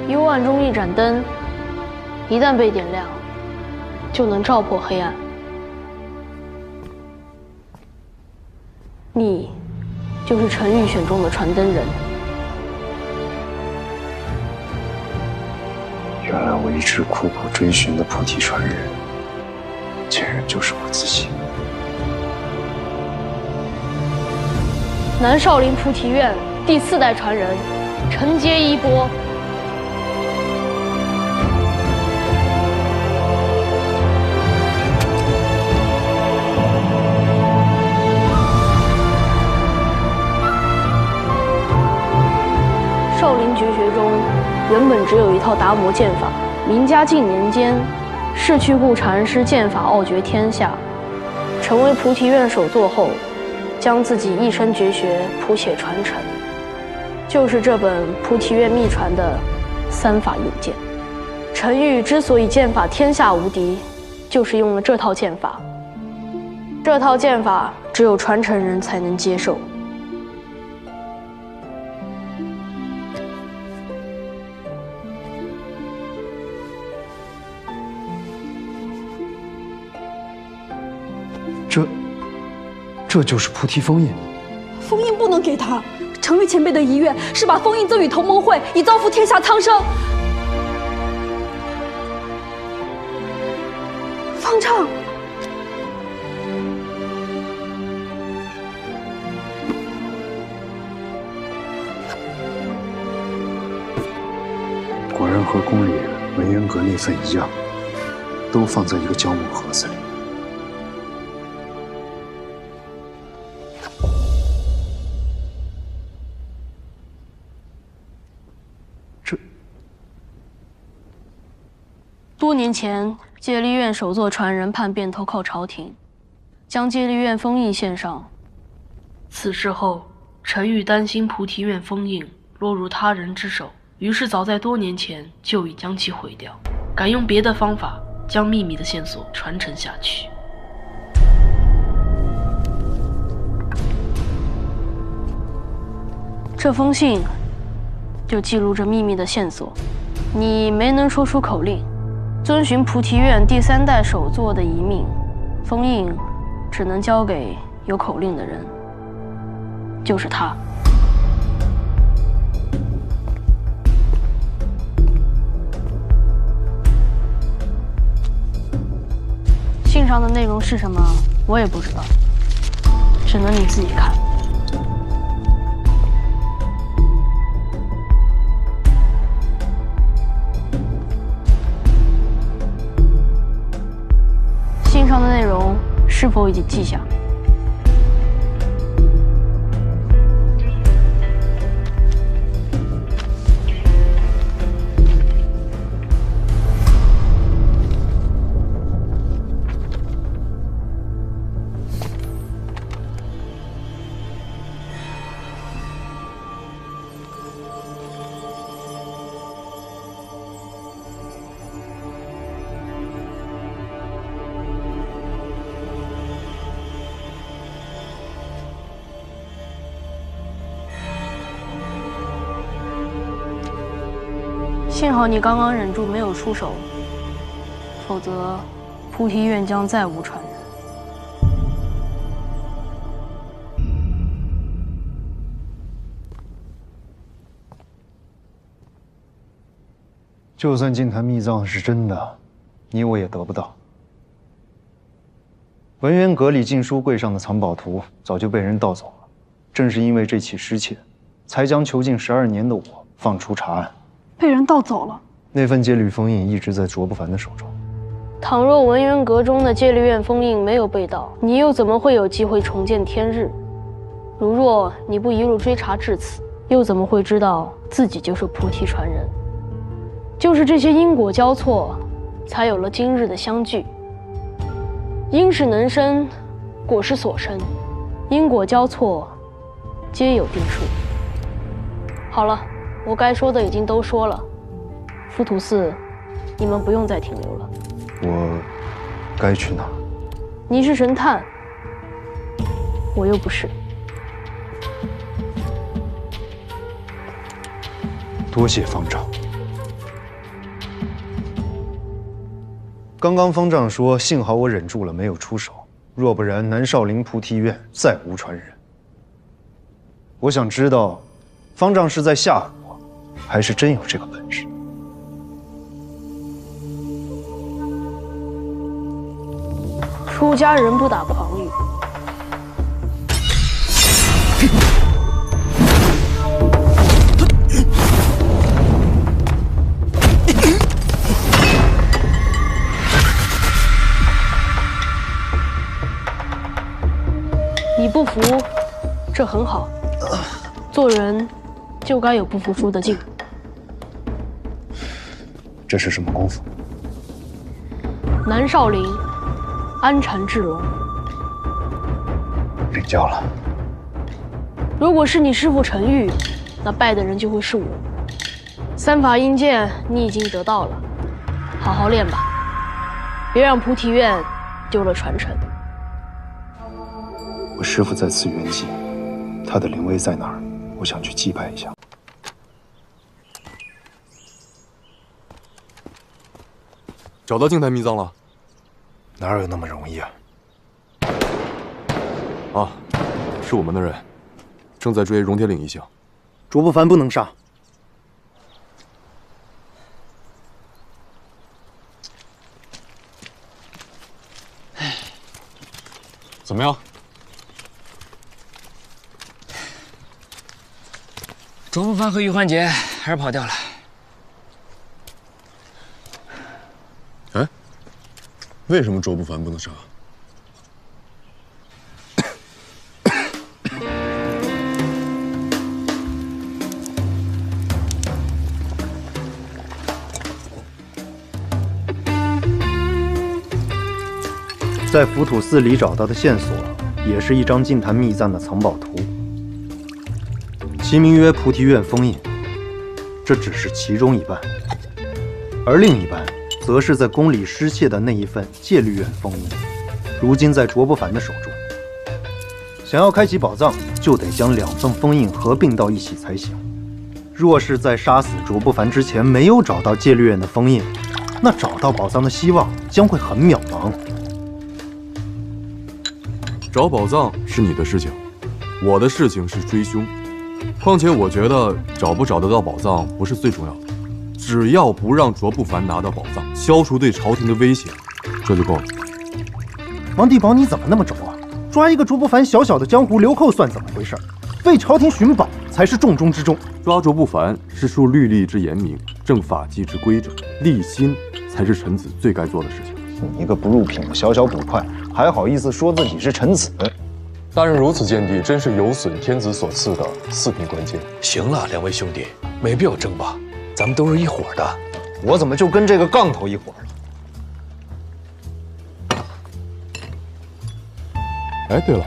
幽暗中一盏灯，一旦被点亮，就能照破黑暗。你就是陈玉选中的传灯人。原来我一直苦苦追寻的菩提传人，竟然就是我自己。南少林菩提院第4代传人陈阶衣钵。少林绝学中原本只有一套达摩剑法，明嘉靖年间，释去顾禅师剑法傲绝天下，成为菩提院首座后，将自己一身绝学谱写传承，就是这本菩提院秘传的3法印剑。陈玉之所以剑法天下无敌，就是用了这套剑法。这套剑法只有传承人才能接受。这就是菩提封印。封印不能给他，程玉前辈的遗愿是把封印赠与同盟会，以造福天下苍生。方丈，果然和宫里文渊阁那份一样，都放在一个胶木盒子里。多年前，戒律院首座传人叛变投靠朝廷，将戒律院封印献上。此事后，陈玉担心菩提院封印落入他人之手，于是早在多年前就已将其毁掉，改用别的方法将秘密的线索传承下去。这封信就记录着秘密的线索，你没能说出口令。遵循菩提院第3代首座的遗命，封印只能交给有口令的人，就是他。信上的内容是什么，我也不知道，只能你自己看。信上的内容是否已经记下？幸好你刚刚忍住没有出手，否则菩提院将再无传人。就算净坛秘藏是真的，你我也得不到。文渊阁里禁书柜上的藏宝图早就被人盗走了，正是因为这起失窃，才将囚禁12年的我放出查案。被人盗走了。那份戒律封印一直在卓不凡的手中。倘若文渊阁中的戒律院封印没有被盗，你又怎么会有机会重见天日？如若你不一路追查至此，又怎么会知道自己就是菩提传人？就是这些因果交错，才有了今日的相聚。因是能生，果是所生，因果交错，皆有定数。好了，我该说的已经都说了。浮屠寺，你们不用再停留了。我该去哪儿？你是神探，我又不是。多谢方丈。刚刚方丈说，幸好我忍住了，没有出手，若不然南少林菩提院再无传人。我想知道，方丈是在吓唬我，还是真有这个本事？出家人不打诳语。你不服，这很好。做人就该有不服输的劲。这是什么功夫？南少林安禅智龙。领教了。如果是你师父陈玉，那拜的人就会是我。三法印剑你已经得到了，好好练吧，别让菩提院丢了传承。我师父在此圆寂，他的灵位在哪儿？我想去祭拜一下。找到净坛秘藏了？哪有那么容易啊？啊，是我们的人，正在追荣铁岭一行。卓不凡不能杀。怎么样？卓不凡和玉环姐还是跑掉了。哎，为什么卓不凡不能杀？在浮屠寺里找到的线索，也是一张净坛秘藏的藏宝图，其名曰菩提院封印。这只是其中一半，而另一半，则是在宫里失窃的那一份戒律院封印，如今在卓不凡的手中。想要开启宝藏，就得将两份封印合并到一起才行。若是在杀死卓不凡之前没有找到戒律院的封印，那找到宝藏的希望将会很渺茫。找宝藏是你的事情，我的事情是追凶。况且我觉得找不找得到宝藏不是最重要的，只要不让卓不凡拿到宝藏，消除对朝廷的威胁，这就够了。王地保，你怎么那么轴啊？抓一个卓不凡小小的江湖流寇算怎么回事？为朝廷寻宝才是重中之重。抓卓不凡是树律例之严明，正法纪之规整，立心才是臣子最该做的事情。你一个不入品的小小捕快，还好意思说自己是臣子？大人如此见地，真是有损天子所赐的四品官阶。行了，两位兄弟，没必要争吧，咱们都是一伙的。我怎么就跟这个杠头一伙了？哎，对了，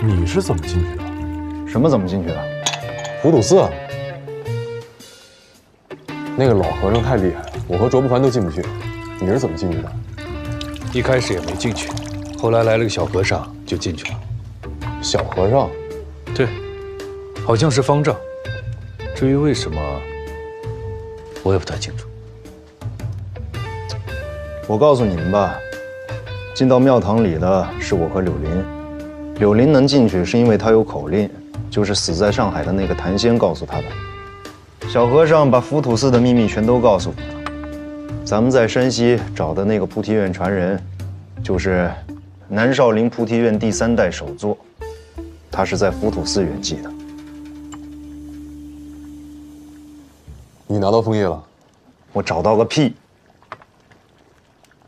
你是怎么进去的？什么怎么进去的？浮屠寺。那个老和尚太厉害了，我和卓不凡都进不去。你是怎么进去的？一开始也没进去，后来来了个小和尚就进去了。小和尚？对，好像是方丈。至于为什么，我也不太清楚。我告诉你们吧，进到庙堂里的是我和柳林。柳林能进去是因为他有口令，就是死在上海的那个谭仙告诉他的。小和尚把浮屠寺的秘密全都告诉我了。咱们在山西找的那个菩提院传人，就是南少林菩提院第3代首座，他是在浮屠寺圆寂的。你拿到枫叶了？我找到个屁！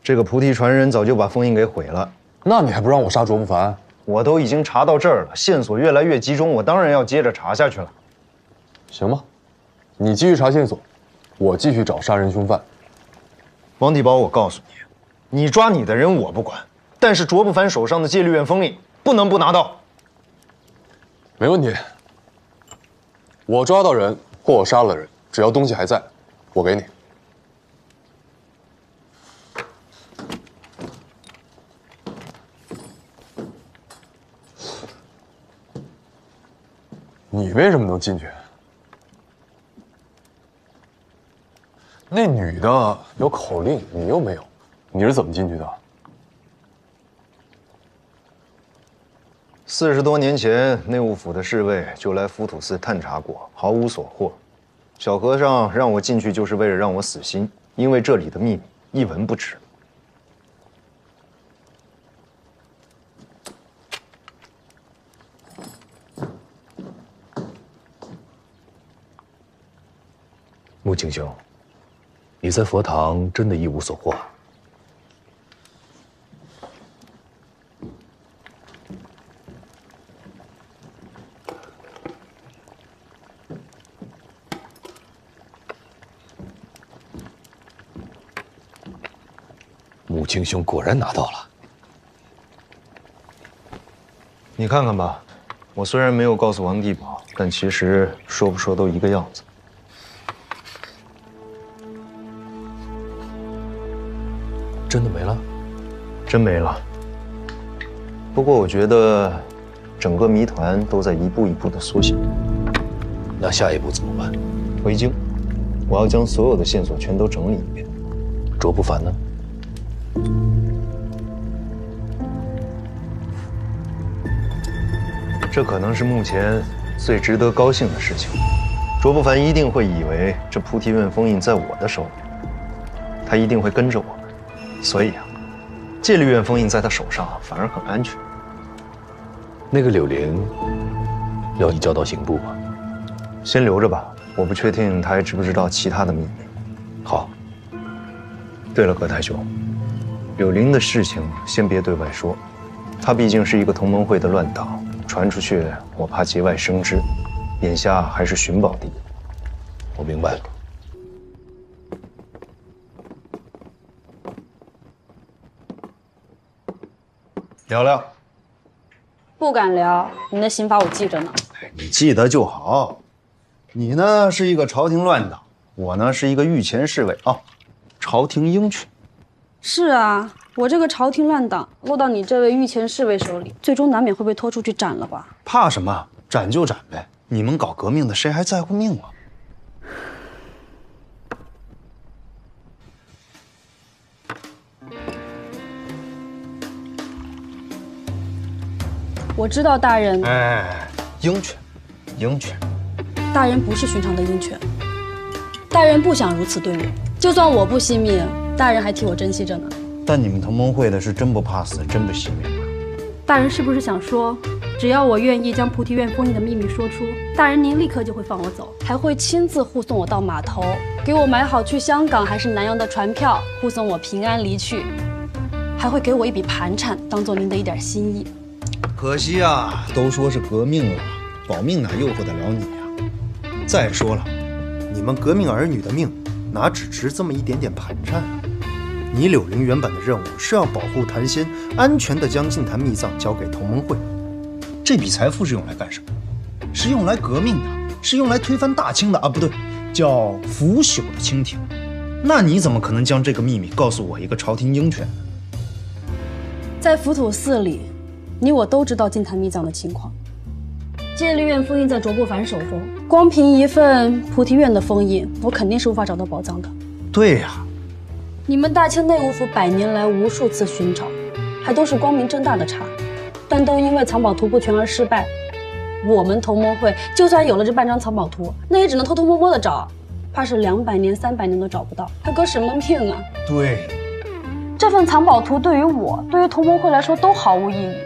这个菩提传人早就把封印给毁了。那你还不让我杀卓不凡？我都已经查到这儿了，线索越来越集中，我当然要接着查下去了。行吧，你继续查线索，我继续找杀人凶犯。王地保，我告诉你，你抓你的人我不管，但是卓不凡手上的戒律院封印不能不拿到。没问题，我抓到人或我杀了人，只要东西还在，我给你。你为什么能进去？那女的有口令，你又没有，你是怎么进去的？40多年前，内务府的侍卫就来浮屠寺探查过，毫无所获。小和尚让我进去，就是为了让我死心，因为这里的秘密一文不值。穆景兄，你在佛堂真的一无所获？穆景兄果然拿到了。你看看吧，我虽然没有告诉王地宝，但其实说不说都一个样子。真的没了？真没了。不过我觉得，整个谜团都在一步一步的缩小。那下一步怎么办？回京，我要将所有的线索全都整理一遍。卓不凡呢？这可能是目前最值得高兴的事情。卓不凡一定会以为这菩提院封印在我的手里，他一定会跟着我们。所以啊，戒律院封印在他手上反而很安全。那个柳玲，要你交到刑部吗？先留着吧，我不确定他还知不知道其他的秘密。好。对了，葛太兄，柳玲的事情先别对外说，他毕竟是一个同盟会的乱党，传出去我怕节外生枝。眼下还是寻宝第一。我明白了。聊聊，不敢聊，你的刑罚我记着呢。你记得就好。你呢是一个朝廷乱党，我呢是一个御前侍卫啊，朝廷鹰犬。是啊，我这个朝廷乱党落到你这位御前侍卫手里，最终难免会被拖出去斩了吧？怕什么？斩就斩呗。你们搞革命的，谁还在乎命啊？我知道大人，哎，鹰犬，鹰犬。大人不是寻常的鹰犬，大人不想如此对我。就算我不惜命，大人还替我珍惜着呢。但你们同盟会的是真不怕死，真不惜命啊！大人是不是想说，只要我愿意将菩提院封印的秘密说出，大人您立刻就会放我走，还会亲自护送我到码头，给我买好去香港还是南洋的船票，护送我平安离去，还会给我一笔盘缠，当做您的一点心意。可惜啊，都说是革命了，保命哪诱惑得了你呀？再说了，你们革命儿女的命，哪只值这么一点点盘缠啊？你柳玲原本的任务是要保护谭仙，安全地将净坛秘藏交给同盟会。这笔财富是用来干什么？是用来革命的，是用来推翻大清的啊，不对，叫腐朽的清廷。那你怎么可能将这个秘密告诉我一个朝廷鹰犬呢？在浮屠寺里，你我都知道净坛秘藏的情况。戒律院封印在卓不凡手中，光凭一份菩提院的封印，我肯定是无法找到宝藏的。对呀。你们大清内务府100年来无数次寻找，还都是光明正大的查，但都因为藏宝图不全而失败。我们同盟会就算有了这半张藏宝图，那也只能偷偷摸摸的找，怕是200年、300年都找不到，还革什么命啊？对，这份藏宝图对于我，对于同盟会来说都毫无意义，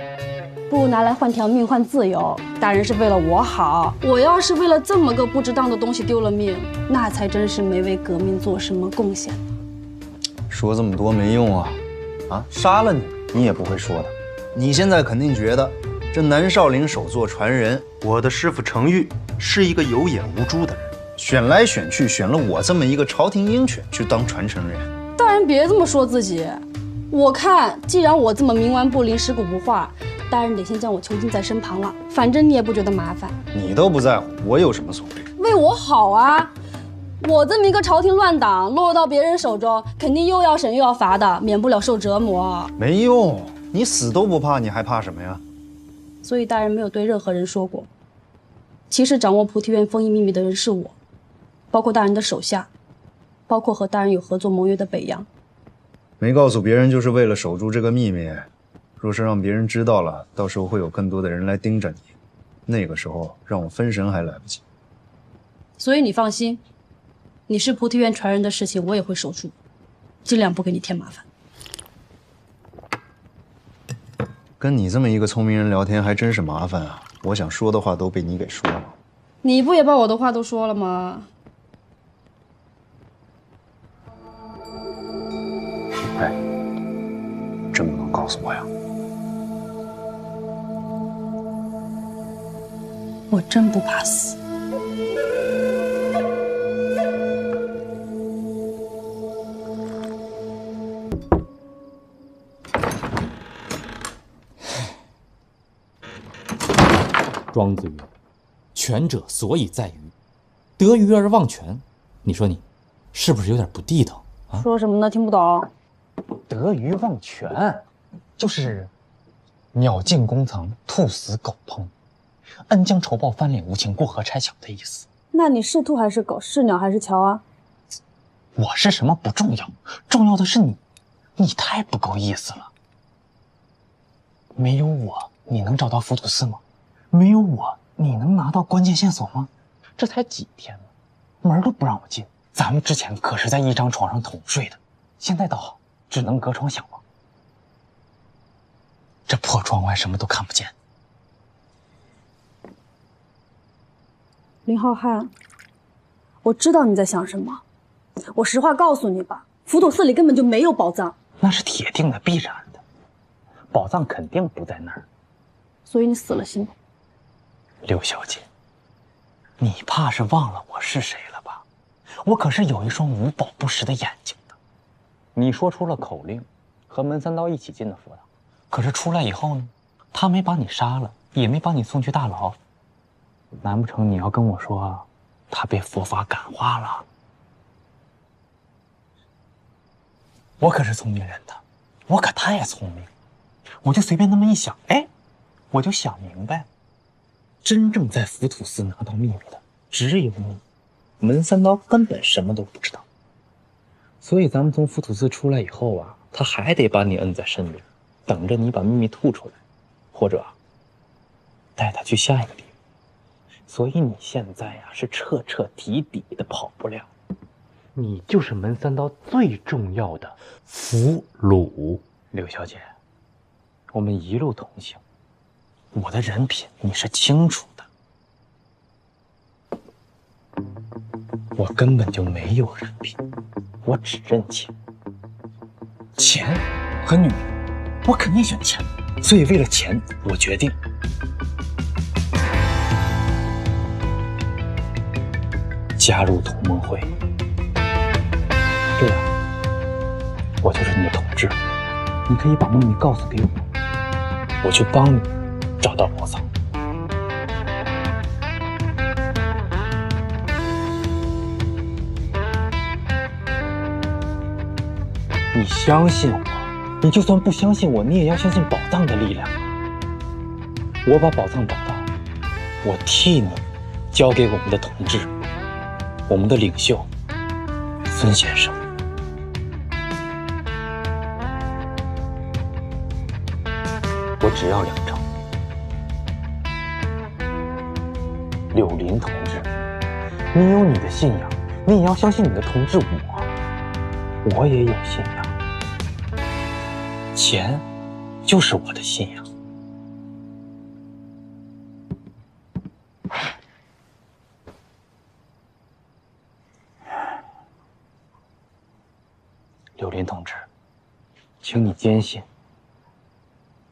不如拿来换条命，换自由。大人是为了我好，我要是为了这么个不值当的东西丢了命，那才真是没为革命做什么贡献。说这么多没用啊！啊，杀了你，你也不会说的。你现在肯定觉得这南少陵首座传人，我的师傅程昱是一个有眼无珠的人，选来选去选了我这么一个朝廷鹰犬去当传承人。大人别这么说自己，我看既然我这么冥顽不灵、尸骨不化，大人得先将我囚禁在身旁了。反正你也不觉得麻烦，你都不在乎，我有什么所谓？为我好啊！我这么一个朝廷乱党落入到别人手中，肯定又要审又要罚的，免不了受折磨。没用，你死都不怕，你还怕什么呀？所以大人没有对任何人说过，其实掌握菩提院封印秘密的人是我，包括大人的手下，包括和大人有合作盟约的北洋。没告诉别人，就是为了守住这个秘密。若是让别人知道了，到时候会有更多的人来盯着你，那个时候让我分神还来不及。所以你放心，你是菩提院传人的事情，我也会守住，尽量不给你添麻烦。跟你这么一个聪明人聊天还真是麻烦啊！我想说的话都被你给说了。你不也把我的话都说了吗？哎，真不能告诉我呀？我真不怕死。庄子曰：“权者所以在于得鱼而忘权。”你说你是不是有点不地道啊？说什么呢？听不懂。得鱼忘权，就是鸟尽弓藏，兔死狗烹，恩将仇报，翻脸无情，过河拆桥的意思。那你是兔还是狗？是鸟还是桥啊？我是什么不重要，重要的是你，你太不够意思了。没有我，你能找到浮屠寺吗？没有我，你能拿到关键线索吗？这才几天呢，门都不让我进。咱们之前可是在一张床上同睡的，现在倒好，只能隔窗相望。这破窗外什么都看不见。林浩瀚，我知道你在想什么。我实话告诉你吧，浮屠寺里根本就没有宝藏。那是铁定的、必然的，宝藏肯定不在那儿。所以你死了心吗？刘小姐，你怕是忘了我是谁了吧？我可是有一双无宝不实的眼睛的。你说出了口令，和门三刀一起进的佛堂，可是出来以后呢，他没把你杀了，也没把你送去大牢。难不成你要跟我说，他被佛法感化了？我可是聪明人的，我可太聪明，我就随便那么一想，哎，我就想明白了。真正在浮屠寺拿到秘密的只有你，门三刀根本什么都不知道。所以咱们从浮屠寺出来以后啊，他还得把你摁在身边，等着你把秘密吐出来，或者带他去下一个地方。所以你现在呀，是彻彻底底的跑不了，你就是门三刀最重要的俘虏。刘小姐，我们一路同行，我的人品你是清楚的。我根本就没有人品，我只认钱。钱和女人，我肯定选钱。所以为了钱，我决定加入同盟会。对啊，我就是你的同志，你可以把秘密告诉给我，我去帮你找到宝藏。你相信我，你就算不相信我，你也要相信宝藏的力量。我把宝藏找到，我替你交给我们的同志，我们的领袖孙先生。我只要2成。柳林同志，你有你的信仰，你也要相信你的同志我也有信仰。钱就是我的信仰。柳林同志，请你坚信，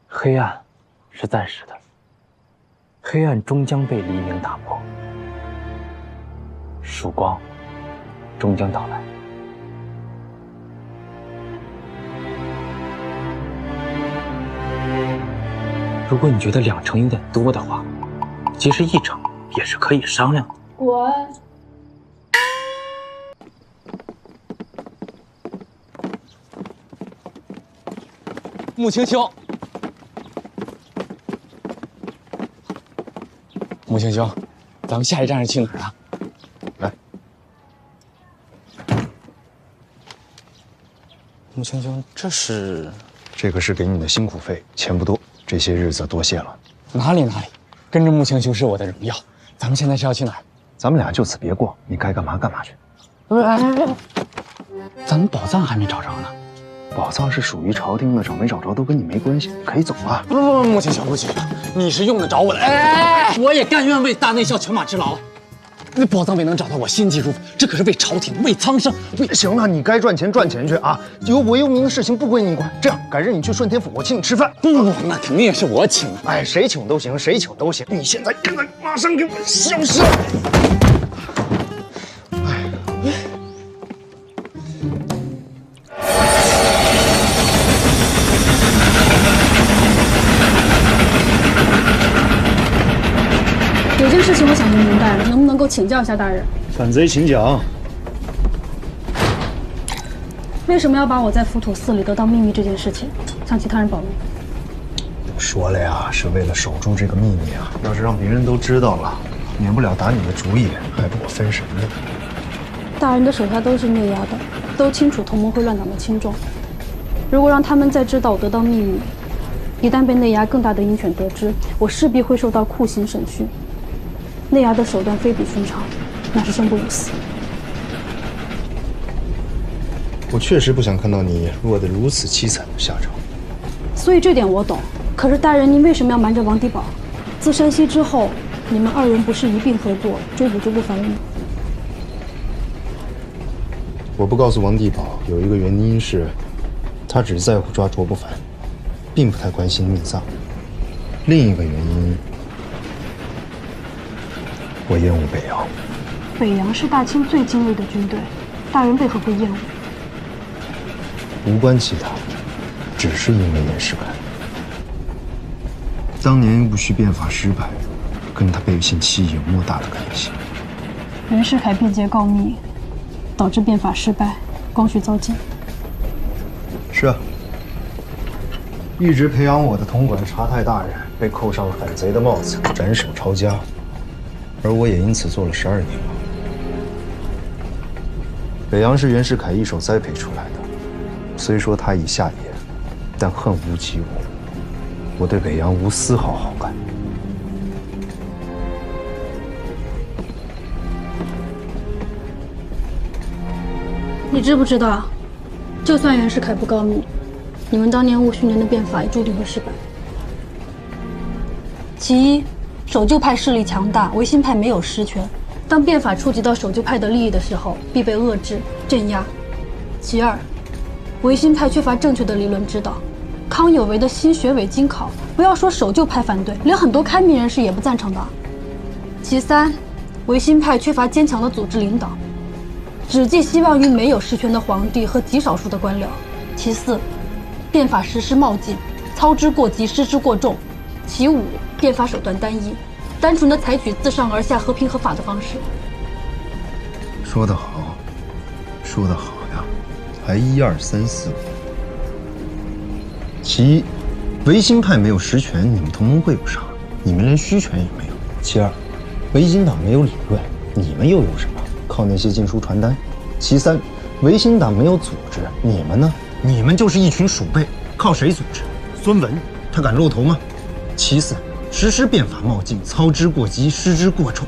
黑暗是暂时的，黑暗终将被黎明打破，曙光终将到来。如果你觉得2成有点多的话，其实1成也是可以商量的。我穆青青，穆青青，咱们下一站是去哪儿啊？来，穆青青，这是？这个是给你的辛苦费，钱不多，这些日子多谢了。哪里，跟着穆青青是我的荣耀。咱们现在是要去哪儿？咱们俩就此别过，你该干嘛干嘛去。咱们宝藏还没找着呢。宝藏是属于朝廷的，找没找着都跟你没关系，你可以走啊。不，穆青青，你是用得着我的。我也甘愿为大内校犬马之劳。那宝藏未能找到，我心急如焚，这可是为朝廷、为苍生。行了，你该赚钱去啊！有我有名的事情不归你管。这样，改日你去顺天府，我请你吃饭。不，那肯定也是我请。哎，谁请都行，谁请都行。你现在马上给我消失！有件事情我想不明白，能不能够请教一下大人？反贼请讲。为什么要把我在浮屠寺里得到秘密这件事情向其他人保密？我说了呀，是为了守住这个秘密啊！要是让别人都知道了，免不了打你的主意，害得我分神了。大人的手下都是内压的，都清楚同盟会乱党的轻重。如果让他们再知道我得到秘密，一旦被内压更大的鹰犬得知，我势必会受到酷刑审讯。内压的手段非比寻常，那是生不如死。我确实不想看到你落得如此凄惨的下场。所以这点我懂。可是大人，您为什么要瞒着王迪宝？自山西之后，你们二人不是一并合作追捕卓不凡了吗？我不告诉王地宝，有一个原因是，他只在乎抓卓不凡，并不太关心密藏。另一个原因，我厌恶北洋。北洋是大清最精锐的军队，大人为何会厌恶？无关其他，只是因为袁世凯。当年戊戌变法失败，跟他背信弃义有莫大的干系。袁世凯变节告密，导致变法失败，光绪遭禁。是啊，一直培养我的统管察太大人被扣上了反贼的帽子，斩首抄家，而我也因此做了12年了。北洋是袁世凯一手栽培出来的，虽说他已下野，但恨无及无。我对北洋无丝毫好感。你知不知道，就算袁世凯不告密，你们当年戊戌年的变法也注定会失败。其一，守旧派势力强大，维新派没有实权。当变法触及到守旧派的利益的时候，必被遏制、镇压。其二，维新派缺乏正确的理论指导。康有为的新学伪经考，不要说守旧派反对，连很多开明人士也不赞成的。其三，维新派缺乏坚强的组织领导，只寄希望于没有实权的皇帝和极少数的官僚。其四，变法实施冒进，操之过急，失之过重。其五，变法手段单一，单纯的采取自上而下、合平合法的方式。说得好，说得好呀，还1、2、3、4。其一，维新派没有实权，你们同盟会有啥？你们连虚权也没有。其二，维新党没有理论，你们又有什么？靠那些禁书传单。其三，维新党没有组织，你们呢？你们就是一群鼠辈，靠谁组织？孙文他敢露头吗？其四，实施变法冒进，操之过急，失之过重，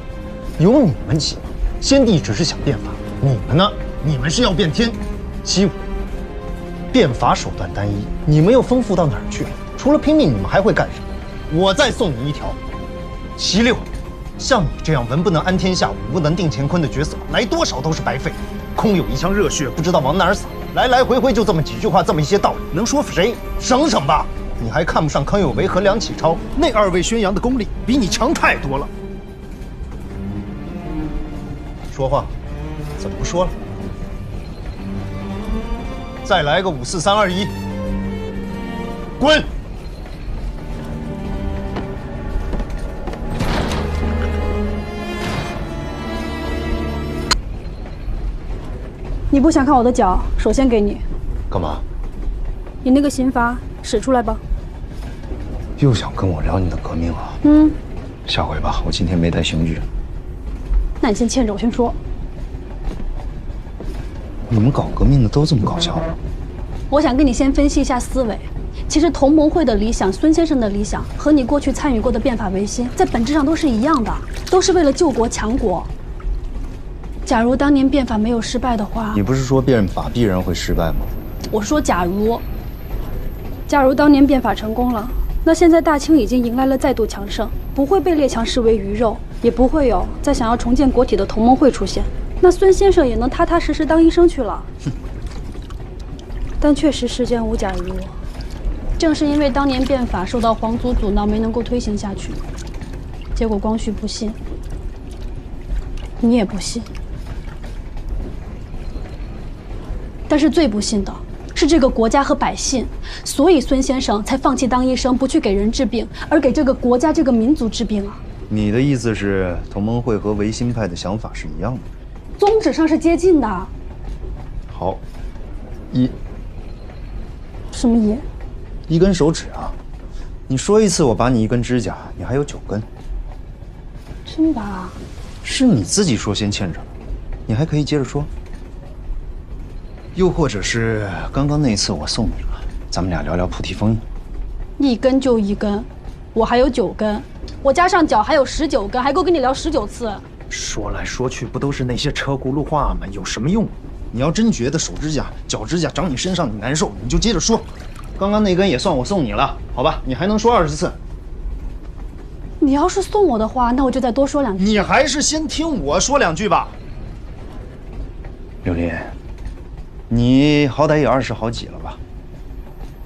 有你们急吗？先帝只是想变法，你们呢？你们是要变天。其五，变法手段单一，你们又丰富到哪儿去了？除了拼命，你们还会干什么？我再送你一条。其六，像你这样文不能安天下，武不能定乾坤的角色，来多少都是白费，空有一腔热血，不知道往哪儿撒，来来回回就这么几句话，这么一些道理，能说服谁？省省吧！你还看不上康有为和梁启超，那2位宣扬的功力比你强太多了。说话，怎么不说了？再来个5、4、3、2、1，滚！你不想看我的脚，首先给你。干嘛？你那个刑罚使出来吧。又想跟我聊你的革命啊？下回吧，我今天没带刑具。那你先欠着，我先说。你们搞革命的都这么搞笑？我想跟你先分析一下思维。其实同盟会的理想，孙先生的理想，和你过去参与过的变法维新，在本质上都是一样的，都是为了救国强国。假如当年变法没有失败的话，你不是说变法必然会失败吗？我说假如当年变法成功了，那现在大清已经迎来了再度强盛，不会被列强视为鱼肉，也不会有再想要重建国体的同盟会出现，那孙先生也能踏踏实实当医生去了。但确实世间无假如，正是因为当年变法受到皇族阻挠，没能够推行下去，结果光绪不信，你也不信。但是最不幸的是这个国家和百姓，所以孙先生才放弃当医生，不去给人治病，而给这个国家、这个民族治病啊。你的意思是，同盟会和维新派的想法是一样的？宗旨上是接近的。好，什么一？一根手指啊！你说一次，我拔你一根指甲，你还有9根。真拔？是你自己说先欠着，你还可以接着说。又或者是刚刚那一次我送你了，咱们俩聊聊菩提封印。一根就一根，我还有9根，我加上脚还有19根，还够跟你聊19次。说来说去不都是那些车轱辘话吗？有什么用？你要真觉得手指甲、脚指甲长你身上你难受，你就接着说。刚刚那根也算我送你了，好吧？你还能说20次。你要是送我的话，那我就再多说2句。你还是先听我说2句吧。柳林，你好歹也20好几了吧？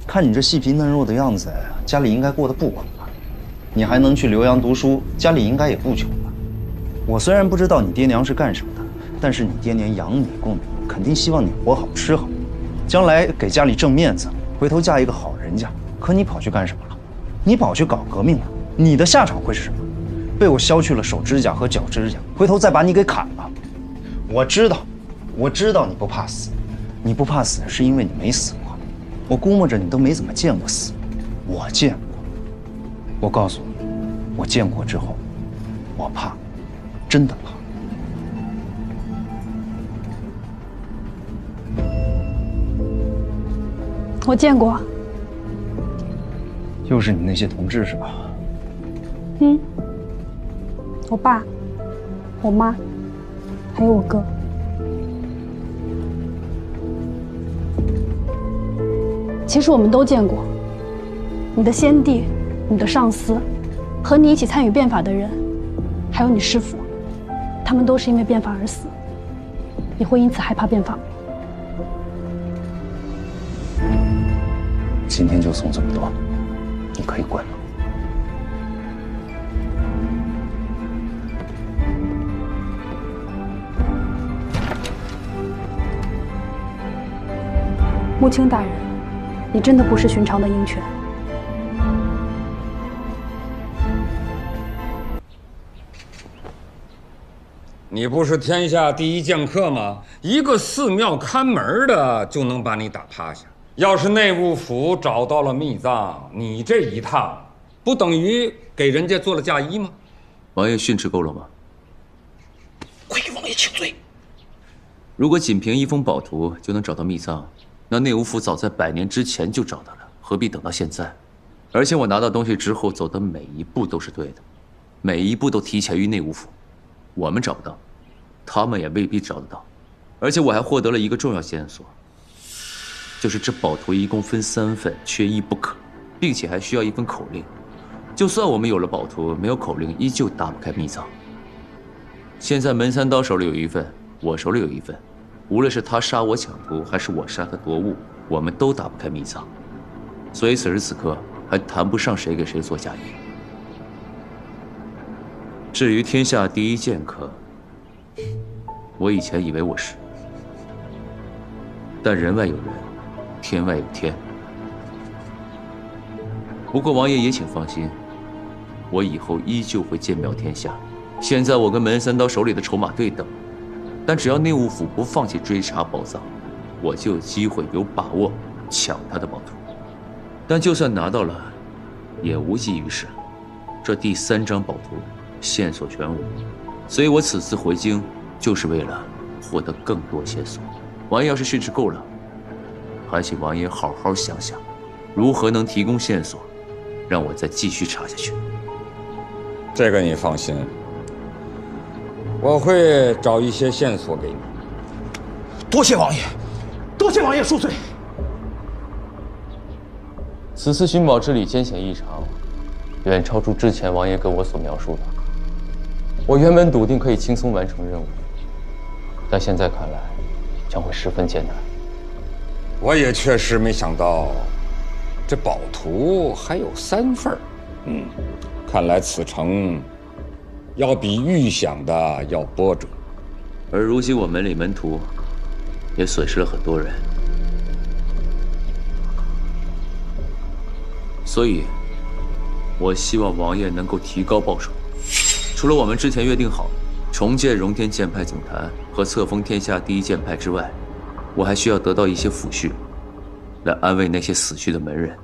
看你这细皮嫩肉的样子，家里应该过得不稳吧？你还能去留洋读书，家里应该也不穷吧？我虽然不知道你爹娘是干什么的，但是你爹娘养你供你，肯定希望你活好吃好，将来给家里挣面子，回头嫁一个好人家。可你跑去干什么了？你跑去搞革命了，你的下场会是什么？被我削去了手指甲和脚指甲，回头再把你给砍了。我知道你不怕死，你不怕死是因为你没死过。我估摸着你都没怎么见过死，我见过。我告诉你，我见过之后，我怕，真的怕。我见过。又是你那些同志是吧？我爸、我妈，还有我哥。其实我们都见过，你的先帝、你的上司，和你一起参与变法的人，还有你师父，他们都是因为变法而死。你会因此害怕变法吗？今天就送这么多，你可以滚了。穆青大人，你真的不是寻常的鹰犬。你不是天下第一剑客吗？一个寺庙看门的就能把你打趴下。要是内务府找到了秘藏，你这一趟不等于给人家做了嫁衣吗？王爷训斥够了吗？快给王爷请罪！如果仅凭一封宝图就能找到秘藏，那内务府早在100年之前就找到了，何必等到现在？而且我拿到东西之后走的每一步都是对的，每一步都提前于内务府。我们找不到，他们也未必找得到。而且我还获得了一个重要线索，就是这宝图一共分3份，缺一不可，并且还需要一份口令。就算我们有了宝图，没有口令，依旧打不开秘藏。现在门三刀手里有一份，我手里有一份，无论是他杀我抢图，还是我杀他夺物，我们都打不开秘藏。所以此时此刻还谈不上谁给谁做嫁衣。至于天下第一剑客，我以前以为我是，但人外有人，天外有天。不过王爷也请放心，我以后依旧会剑苗天下。现在我跟门三刀手里的筹码对等，但只要内务府不放弃追查宝藏，我就有机会、有把握抢他的宝图。但就算拿到了，也无济于事。这第3张宝图线索全无，所以我此次回京就是为了获得更多线索。王爷要是训斥够了，还请王爷好好想想，如何能提供线索，让我再继续查下去。这个你放心，我会找一些线索给你。多谢王爷，多谢王爷恕罪。此次寻宝之旅艰险异常，远超出之前王爷跟我所描述的。我原本笃定可以轻松完成任务，但现在看来将会十分艰难。我也确实没想到，这宝图还有3份。看来此程要比预想的要波折。而如今我门里门徒也损失了很多人，所以我希望王爷能够提高报酬。除了我们之前约定好重建荣天剑派总坛和册封天下第一剑派之外，我还需要得到一些抚恤，来安慰那些死去的门人。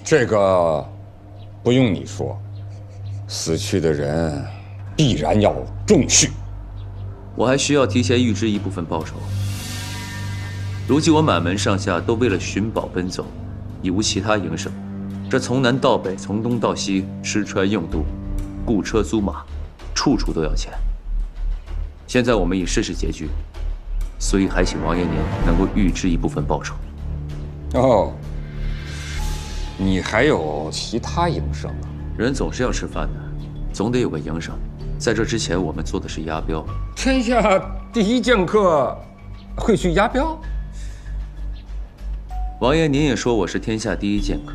这个不用你说，死去的人必然要重恤。我还需要提前预支一部分报酬。如今我满门上下都为了寻宝奔走，已无其他营生。这从南到北，从东到西，吃穿用度、雇车租马，处处都要钱。现在我们已事事拮据，所以还请王爷您能够预支一部分报酬。哦，你还有其他营生啊？人总是要吃饭的，总得有个营生。在这之前，我们做的是押镖。天下第一剑客会去押镖？王爷，您也说我是天下第一剑客，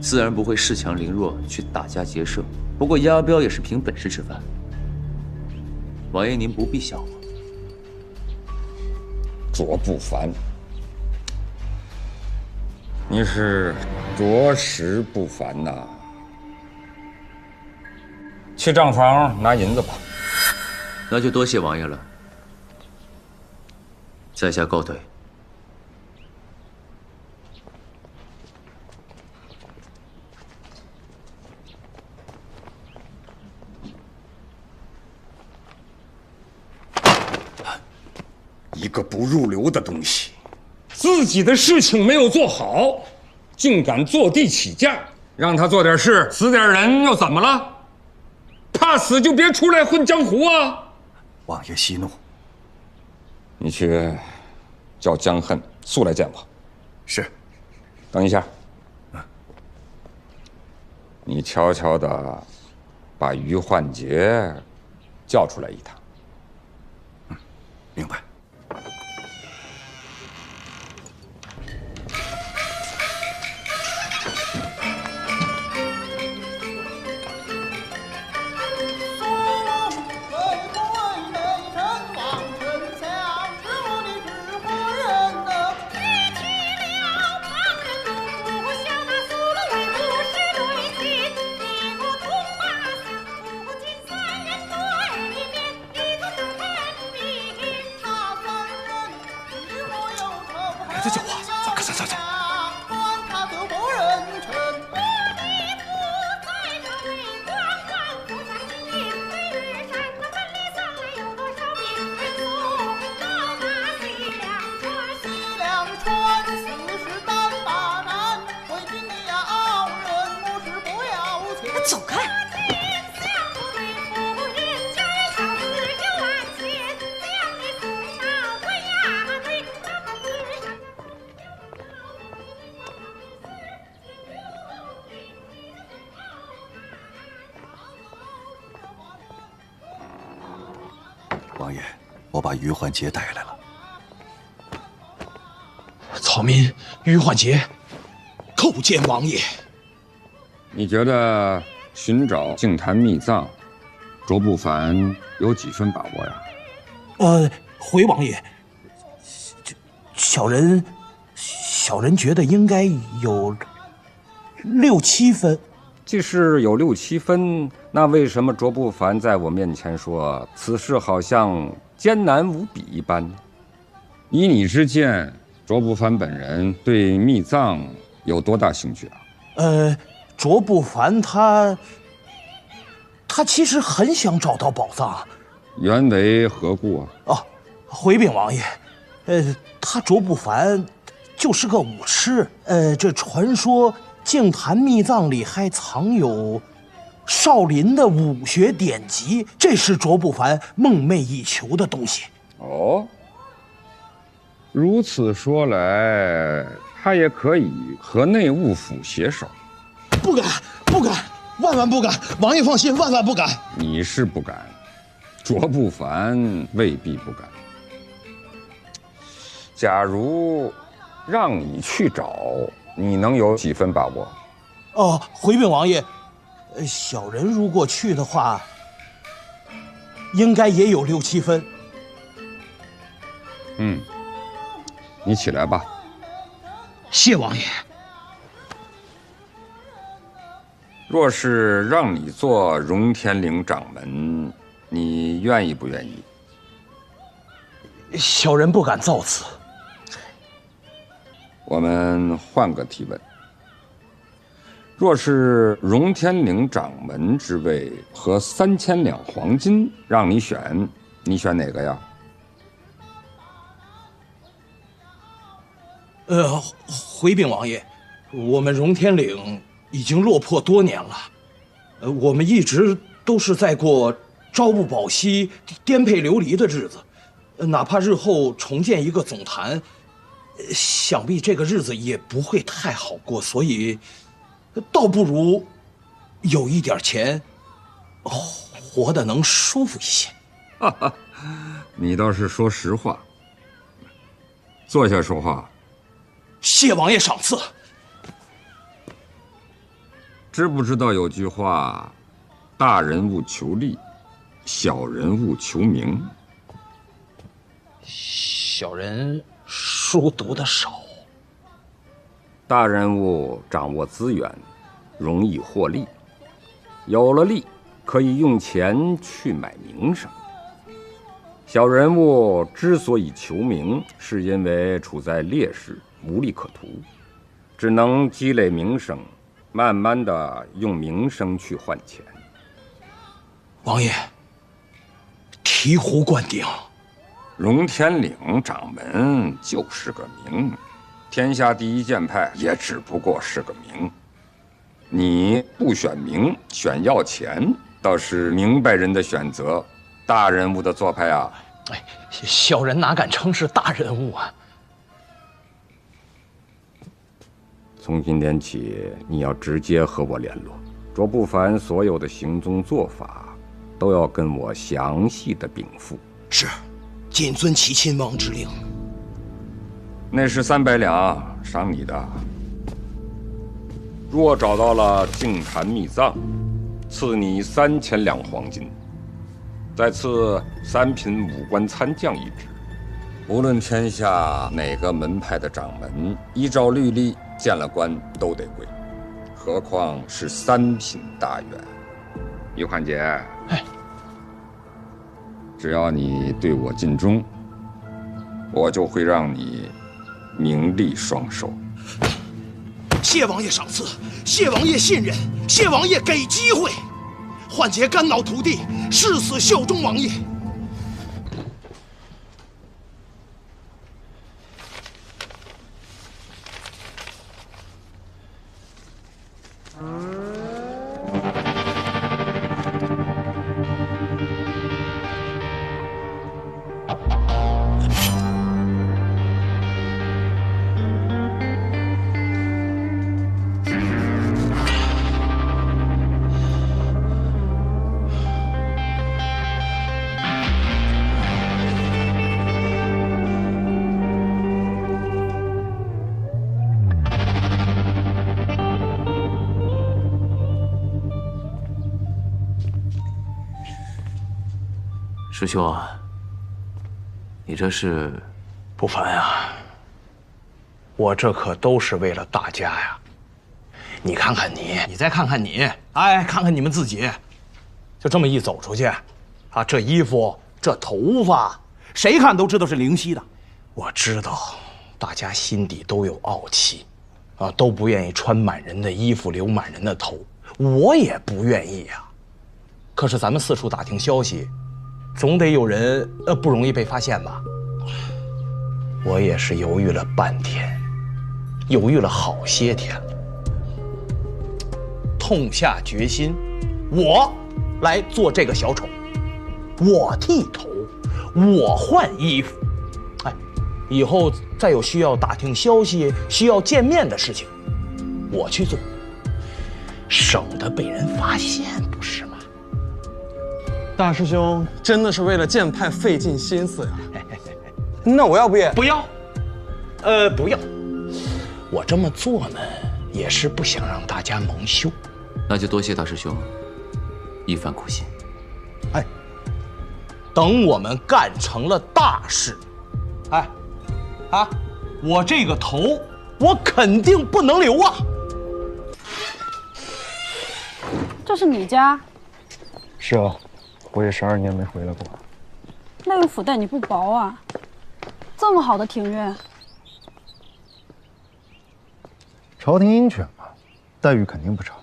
自然不会恃强凌弱去打家劫舍。不过押镖也是凭本事吃饭。王爷，您不必笑话。卓不凡，你是着实不凡呐。去账房拿银子吧。那就多谢王爷了。在下告退。一个不入流的东西，自己的事情没有做好，竟敢坐地起价，让他做点事，死点人又怎么了？怕死就别出来混江湖啊！王爷息怒。你去叫江恨速来见我。是。等一下。你悄悄地把于焕杰叫出来一趟。明白。这叫话，走。走开！王爷，我把于焕杰带来了。草民于焕杰叩见王爷。你觉得寻找净坛秘藏，卓不凡有几分把握呀？回王爷，小人觉得应该有6、7分。即使有6、7分，那为什么卓不凡在我面前说此事好像艰难无比一般？以你之见，卓不凡本人对秘藏有多大兴趣啊？卓不凡他其实很想找到宝藏。原为何故啊？哦，回禀王爷，他卓不凡就是个武痴。这传说净坛秘藏里还藏有少林的武学典籍，这是卓不凡梦寐以求的东西。哦，如此说来，他也可以和内务府携手。不敢，不敢，万万不敢！王爷放心，万万不敢。你是不敢，卓不凡未必不敢。假如让你去找，你能有几分把握？哦，回禀王爷，小人如果去的话，应该也有6、7分。你起来吧。谢王爷。若是让你做荣天陵掌门，你愿意不愿意？小人不敢造次。我们换个提问。若是荣天陵掌门之位和3000两黄金让你选，你选哪个呀？回禀王爷，我们荣天岭已经落魄多年了，我们一直都是在过朝不保夕、颠沛流离的日子，哪怕日后重建一个总坛，想必这个日子也不会太好过，所以倒不如有一点钱，活得能舒服一些。你倒是说实话。坐下说话。谢王爷赏赐。知不知道有句话，大人务求利，小人务求名。小人书读得少。大人物掌握资源，容易获利，有了利，可以用钱去买名声。小人物之所以求名，是因为处在劣势，无利可图，只能积累名声，慢慢的用名声去换钱。王爷，醍醐灌顶。荣天岭掌门就是个名，天下第一剑派也只不过是个名。你不选名，选要钱，倒是明白人的选择。大人物的做派啊！哎，小人哪敢称是大人物啊！从今天起，你要直接和我联络，卓不凡所有的行踪做法，都要跟我详细的禀赋。是，谨遵齐亲王之令。那是300两，赏你的。若找到了净坛秘藏，赐你3000两黄金，再赐3品武官参将一职。无论天下哪个门派的掌门，依照律例见了官都得跪，何况是3品大员。于焕杰，哎，只要你对我尽忠，我就会让你名利双收。谢王爷赏赐，谢王爷信任，谢王爷给机会。焕杰肝脑涂地，誓死效忠王爷。师兄啊，你这是？不凡呀，我这可都是为了大家呀。你看看你，你再看看你，哎，看看你们自己，就这么一走出去，啊，这衣服，这头发，谁看都知道是灵犀的。我知道，大家心底都有傲气，都不愿意穿满人的衣服，留满人的头，我也不愿意呀。可是咱们四处打听消息，总得有人不容易被发现吧？我也是犹豫了半天，犹豫了好些天了，痛下决心，我来做这个小丑，我剃头，我换衣服。哎，以后再有需要打听消息、需要见面的事情，我去做，省得被人发现，不是吗？大师兄真的是为了剑派费尽心思呀。那我要不也不要？不要。我这么做呢，也是不想让大家蒙羞。那就多谢大师兄一番苦心。哎，等我们干成了大事，我这个头我肯定不能留啊！这是你家？是啊，我也12年没回来过。内务府待你不薄啊，这么好的庭院。朝廷鹰犬嘛，待遇肯定不差。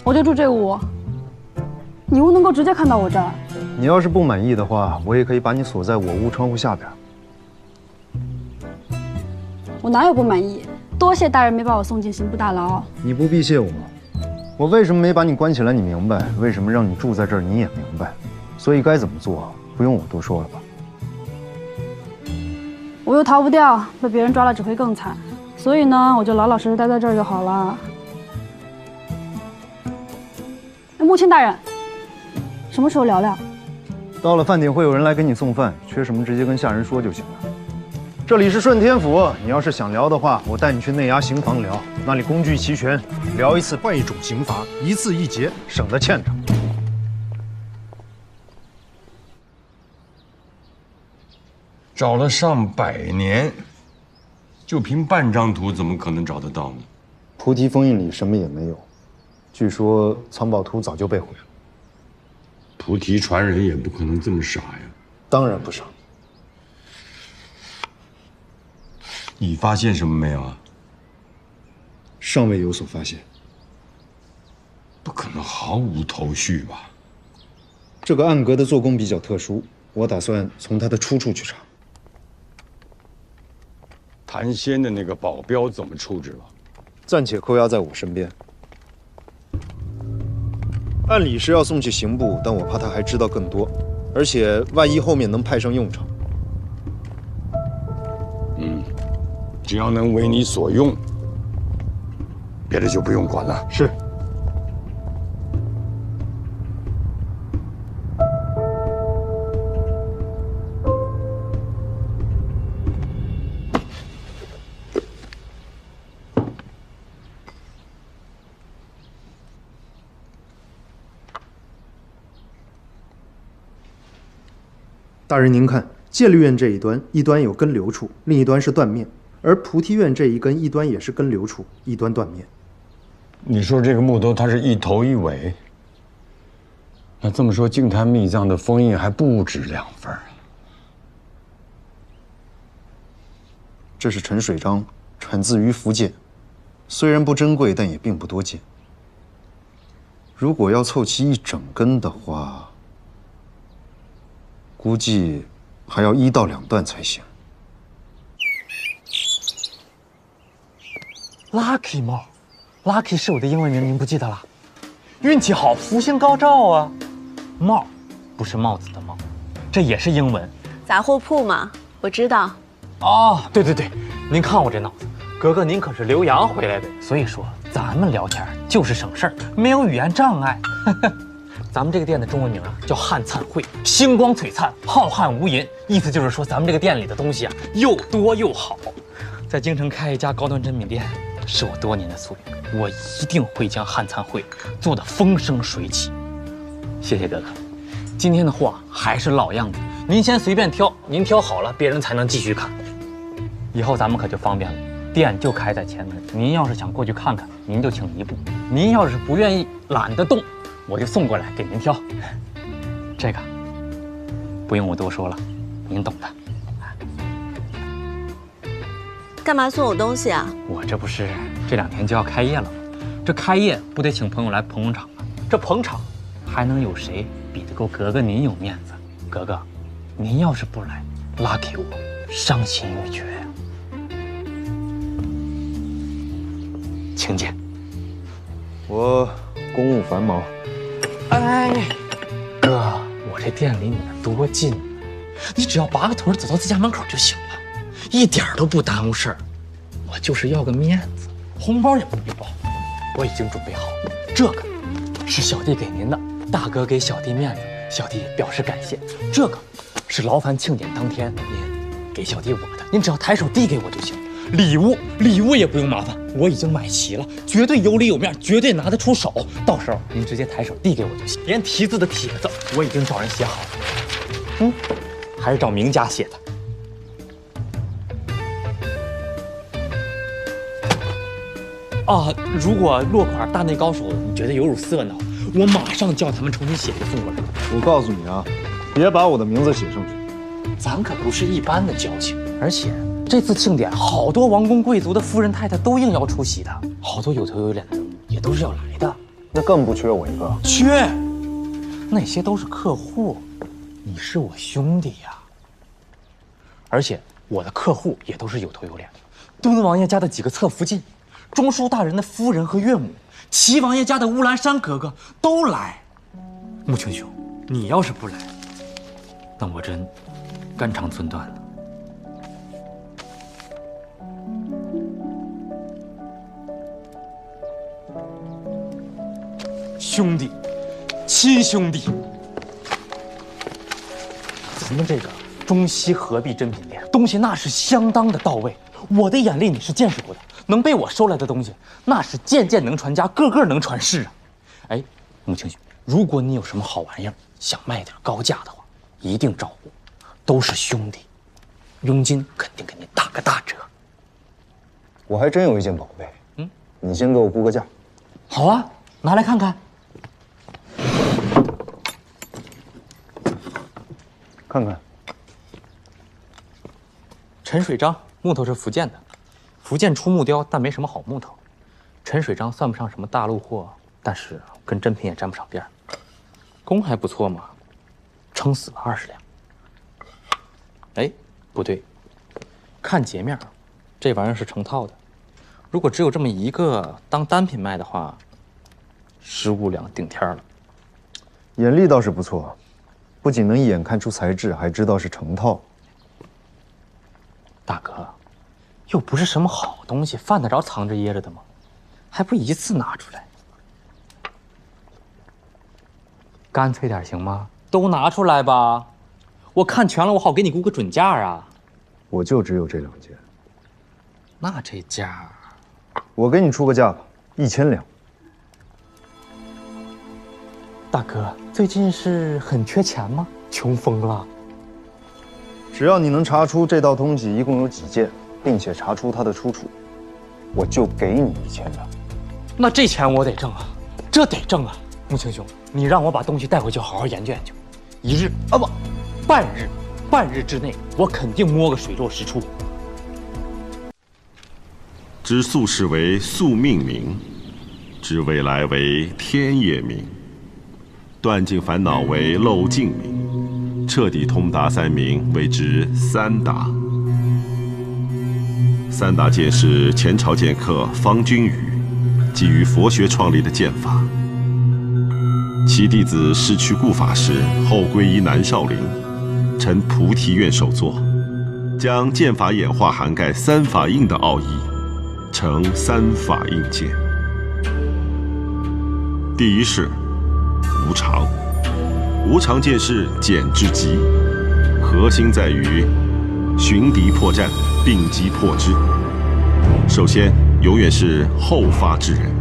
我就住这屋，你屋能够直接看到我这儿。你要是不满意的话，我也可以把你锁在我屋窗户下边。我哪有不满意？多谢大人没把我送进刑部大牢。你不必谢我，我为什么没把你关起来，你明白；为什么让你住在这儿，你也明白。所以该怎么做，不用我多说了吧？我又逃不掉，被别人抓了只会更惨。所以呢，我就老老实实待在这儿就好了。穆青大人，什么时候聊聊？到了饭点会有人来给你送饭，缺什么直接跟下人说就行了。这里是顺天府，你要是想聊的话，我带你去内衙刑房聊，那里工具齐全，聊一次换一种刑罚，一次一结，省得欠着。找了上100年，就凭半张图，怎么可能找得到呢？菩提封印里什么也没有，据说藏宝图早就被毁了。菩提传人也不可能这么傻呀！当然不傻。你发现什么没有啊？尚未有所发现。不可能毫无头绪吧？这个暗格的做工比较特殊，我打算从它的出处去查。谭仙的那个保镖怎么处置了？暂且扣押在我身边。按理是要送去刑部，但我怕他还知道更多，而且万一后面能派上用场。只要能为你所用，别的就不用管了。是。大人，您看，戒律院这一端有根流处，另一端是断面。而菩提院这一根一端也是根流处，一端断面。你说这个木头它是一头一尾，那这么说净坛秘藏的封印还不止2份啊！这是陈水章，产自于福建，虽然不珍贵，但也并不多见。如果要凑齐一整根的话，估计还要1到2段才行。Lucky 帽 ，Lucky 是我的英文名，您不记得了？运气好，福星高照啊！帽，不是帽子的帽，这也是英文。杂货铺嘛，我知道。哦，对对对，您看我这脑子，格格您可是留洋回来的，所以说咱们聊天就是省事儿，没有语言障碍。咱们这个店的中文名啊叫汉灿汇，星光璀璨，浩瀚无垠，意思就是说咱们这个店里的东西啊又多又好。在京城开一家高端珍品店，是我多年的夙愿，我一定会将汉灿汇做得风生水起。谢谢哥哥，今天的货还是老样子，您先随便挑，您挑好了，别人才能继续看。以后咱们可就方便了，店就开在前门，您要是想过去看看，您就请一步；您要是不愿意，懒得动，我就送过来给您挑。这个不用我多说了，您懂的。干嘛送我东西啊？我这不是这2天就要开业了吗？这开业不得请朋友来捧捧场吗？这捧场，还能有谁比得过格格您有面子？格格，您要是不来，拉给我，伤心欲绝呀。请进。我公务繁忙。哎，哥，我这店离你那多近啊！你只要拔个腿走到自家门口就行了，一点都不耽误事儿。我就是要个面子，红包也不必包，我已经准备好了。这个是小弟给您的，大哥给小弟面子，小弟表示感谢。这个是劳烦庆典当天您给小弟我的，您只要抬手递给我就行。礼物也不用麻烦，我已经买齐了，绝对有里有面，绝对拿得出手。到时候您直接抬手递给我就行。连题字的帖子我已经找人写好了，还是找名家写的。啊，如果落款大内高手你觉得有辱斯文的话，我马上叫他们重新写一个送过来。我告诉你啊，别把我的名字写上去。咱可不是一般的交情，而且这次庆典好多王公贵族的夫人太太都应邀出席的，好多有头有脸的人物也都是要来的。那更不缺我一个。缺，那些都是客户，你是我兄弟呀。而且我的客户也都是有头有脸的，敦王爷家的几个侧福晋，中书大人的夫人和岳母，齐王爷家的乌兰山格格都来。穆青兄，你要是不来，那我真肝肠寸断了。兄弟，亲兄弟，咱们这个中西合璧珍品店东西那是相当的到位，我的眼力你是见识过的，能被我收来的东西，那是件件能传家，个个能传世啊！哎，穆青兄，如果你有什么好玩意儿想卖点高价的话，一定找我，都是兄弟，佣金肯定给你打个大折。我还真有一件宝贝，你先给我估个价。好啊，拿来看看。看看，陈水章，木头是福建的，福建出木雕，但没什么好木头。陈水章算不上什么大陆货，但是跟真品也沾不上边儿。工还不错嘛，撑死了20两。哎，不对，看截面，这玩意儿是成套的。如果只有这么一个当单品卖的话，15两顶天了。眼力倒是不错，不仅能一眼看出材质，还知道是成套。大哥，又不是什么好东西，犯得着藏着掖着的吗？还不一次拿出来？干脆点行吗？都拿出来吧，我看全了，我好给你估个准价啊。我就只有这2件。那这价，我给你出个价吧，1000两。大哥，最近是很缺钱吗？穷疯了。只要你能查出这道东西一共有几件，并且查出它的出处，我就给你1000两。那这钱我得挣啊，这得挣啊！穆青兄，你让我把东西带回去好好研究研究，1日啊不，半日之内，我肯定摸个水落石出。知宿世为宿命名，知未来为天夜明，断尽烦恼为漏尽明，彻底通达3明谓之三达。三达剑是前朝剑客方君宇基于佛学创立的剑法。其弟子释去故法时，后皈依南少林，成菩提院首座，将剑法演化涵盖3法印的奥义，成3法印剑。第一是无常，无常剑是简之极，核心在于寻敌破战，并击破之。首先，永远是后发制人。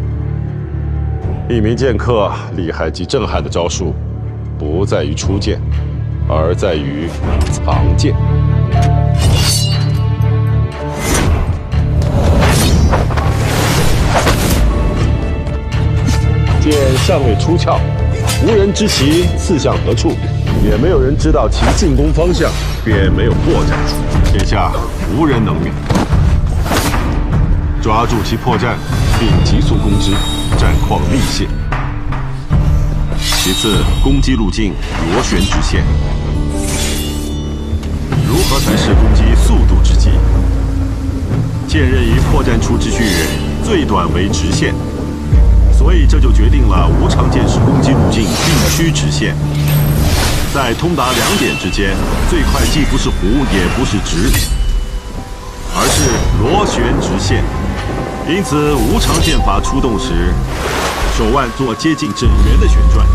一名剑客厉害及震撼的招数，不在于出剑，而在于藏剑。尚未出鞘，无人知其刺向何处，也没有人知道其进攻方向，便没有破绽。天下无人能免。抓住其破绽，并急速攻之，战况立现。其次，攻击路径螺旋直线。如何才是攻击速度之极？剑刃于破绽处之距，最短为直线，所以这就决定了无常剑士攻击路径必须直线。在通达两点之间，最快既不是弧，也不是直，而是螺旋直线。因此，无常剑法出动时，手腕做接近整圆的旋转，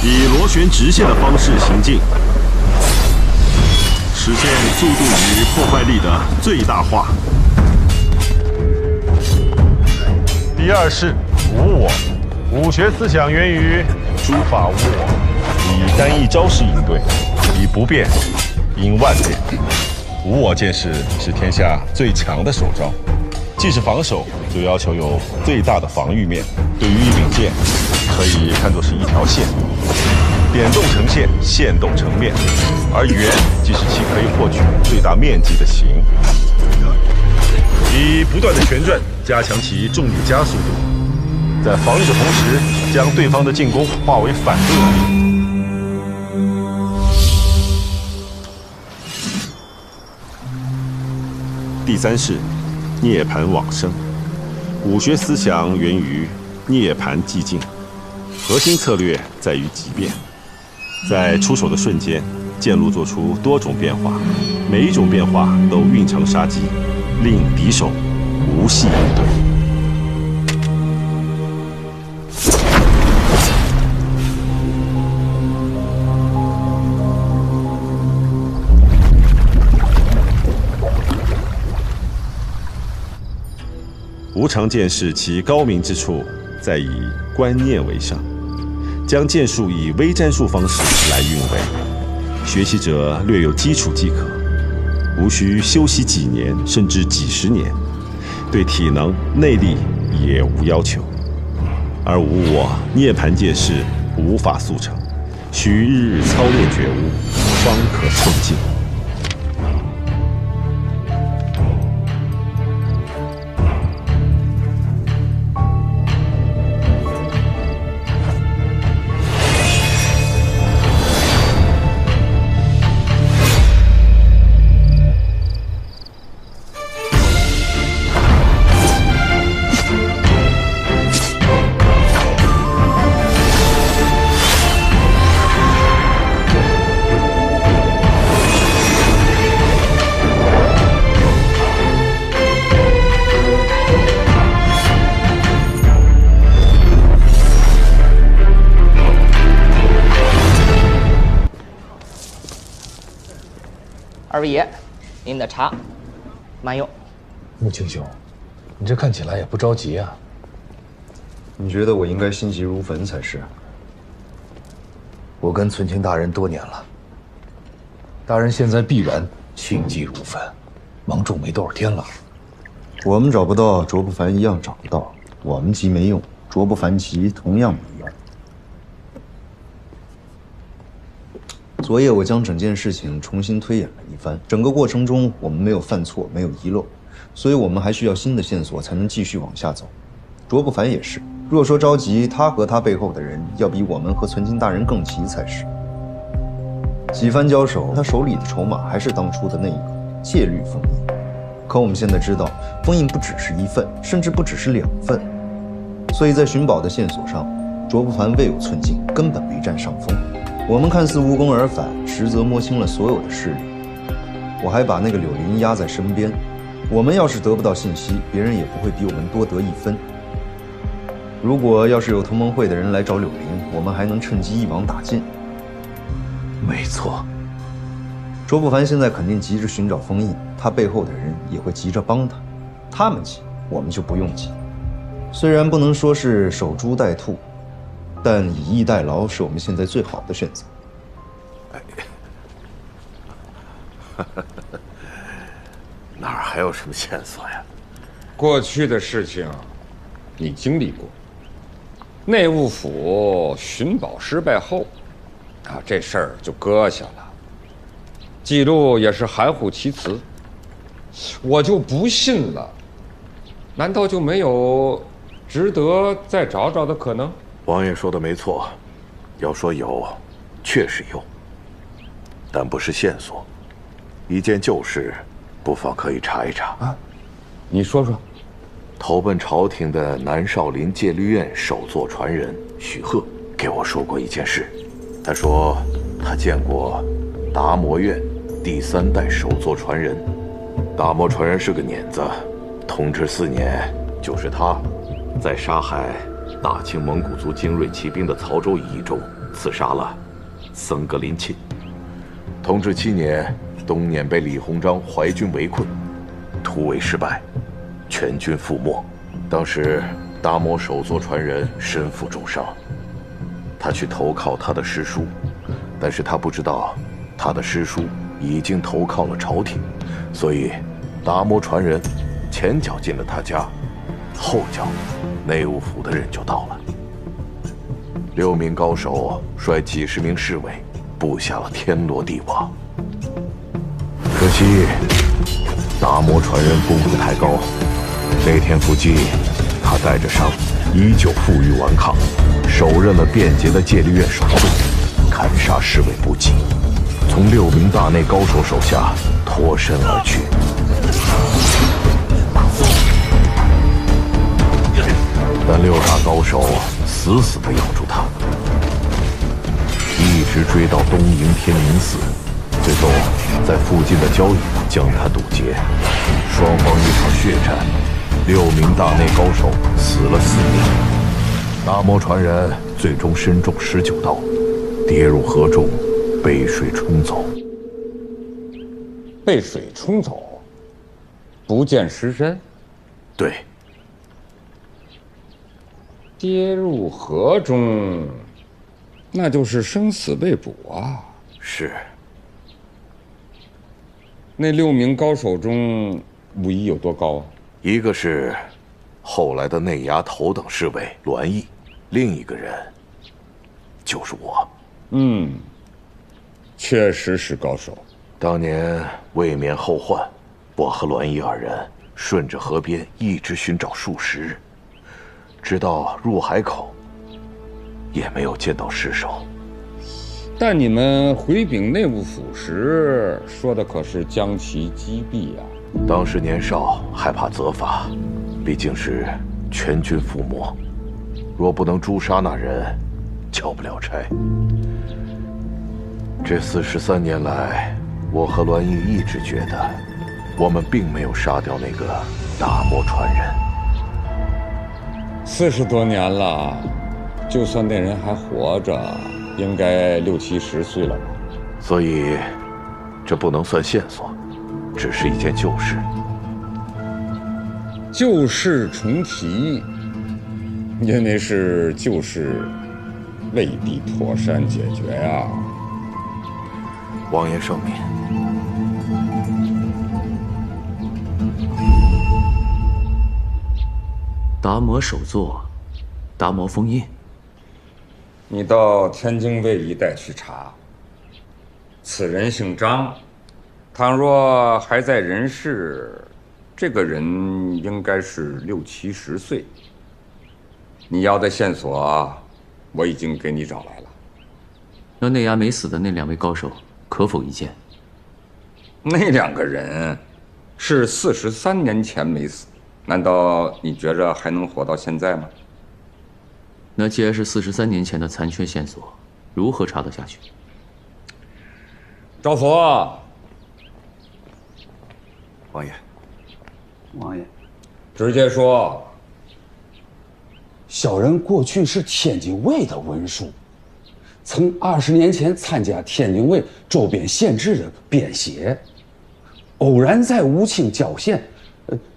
以螺旋直线的方式行进，实现速度与破坏力的最大化。第二是无我，武学思想源于诸法无我，以单一招式应对，以不变应万变。无我剑士是天下最强的手招。既是防守，就要求有最大的防御面。对于一柄剑，可以看作是一条线，点动成线，线动成面，而圆即是其可以获取最大面积的形。以不断的旋转加强其重力加速度，在防御的同时，将对方的进攻化为反动力。第三是涅槃往生，武学思想源于涅槃寂静，核心策略在于急变。在出手的瞬间，剑路做出多种变化，每一种变化都蕴藏杀机，令敌手无隙应对。无常剑士其高明之处，在以观念为上，将剑术以微战术方式来运为，学习者略有基础即可，无需修习几年甚至几十年，对体能、内力也无要求。而无我涅槃剑士无法速成，需日日操练觉悟，方可寸进。二位爷，您的茶，慢用。穆青兄，你这看起来也不着急啊。你觉得我应该心急如焚才是？我跟存清大人多年了，大人现在必然心急如焚，忙仲没多少天了。我们找不到，卓不凡一样找不到；我们急没用，卓不凡急同样没用。昨夜我将整件事情重新推演了一番，整个过程中我们没有犯错，没有遗漏，所以我们还需要新的线索才能继续往下走。卓不凡也是，若说着急，他和他背后的人要比我们和存清大人更急才是。几番交手，他手里的筹码还是当初的那一个戒律封印。可我们现在知道，封印不只是一份，甚至不只是2份，所以在寻宝的线索上，卓不凡未有寸进，根本没占上风。我们看似无功而返，实则摸清了所有的势力。我还把那个柳林压在身边，我们要是得不到信息，别人也不会比我们多得1分。如果要是有同盟会的人来找柳林，我们还能趁机一网打尽。没错，卓不凡现在肯定急着寻找封印，他背后的人也会急着帮他。他们急，我们就不用急。虽然不能说是守株待兔，但以逸待劳是我们现在最好的选择。哪儿还有什么线索呀？过去的事情，你经历过，内务府寻宝失败后，这事儿就搁下了，记录也是含糊其辞。我就不信了，难道就没有值得再找找的可能？王爷说的没错，要说有，确实有，但不是线索。一件旧事，不妨可以查一查啊。你说说。投奔朝廷的南少林戒律院首座传人许鹤给我说过一件事。他说他见过达摩院第3代首座传人。达摩传人是个碾子，同治4年，就是他在杀害大清蒙古族精锐骑兵的曹州一役中刺杀了僧格林沁。同治7年，东捻被李鸿章淮军围困，突围失败，全军覆没。当时达摩首座传人身负重伤，他去投靠他的师叔，但是他不知道他的师叔已经投靠了朝廷，所以达摩传人前脚进了他家，后脚内务府的人就到了。6名高手率几十名侍卫布下了天罗地网。可惜达摩传人功夫太高，那天伏击，他带着伤，依旧负隅顽抗，手刃了便捷的戒律院首座，砍杀侍卫不计，从6名大内高手手下脱身而去。但6大高手死死地咬住他，一直追到东营天宁寺，最终在附近的郊野将他渡劫。双方一场血战，6名大内高手死了4名，达摩传人最终身中19刀，跌入河中，被水冲走。被水冲走，不见尸身。对。跌入河中，那就是生死未卜啊！是。那6名高手中，武艺有多高啊？一个是后来的内衙头等侍卫栾毅，另一个人就是我。确实是高手。当年为免后患，我和栾毅2人顺着河边一直寻找数十日，直到入海口，也没有见到尸首。但你们回禀内务府时说的可是将其击毙啊！当时年少，害怕责罚，毕竟是全军覆没，若不能诛杀那人，交不了差。这43年来，我和栾毅一直觉得，我们并没有杀掉那个达摩传人。40多年了，就算那人还活着，应该60、70岁了吧？所以，这不能算线索，只是一件旧事。旧事重提，因为是旧事，未必妥善解决呀。王爷圣明。达摩首座，达摩封印。你到天津卫一带去查，此人姓张，倘若还在人世，这个人应该是60、70岁。你要的线索，我已经给你找来了。那内衙没死的那2位高手，可否一见？那2个人是43年前没死，难道你觉着还能活到现在吗？那既然是43年前的残缺线索，如何查得下去？赵佛，王爷，王爷，直接说。小人过去是天津卫的文书，曾20年前参加天津卫周边县志的编写，偶然在武清郊县，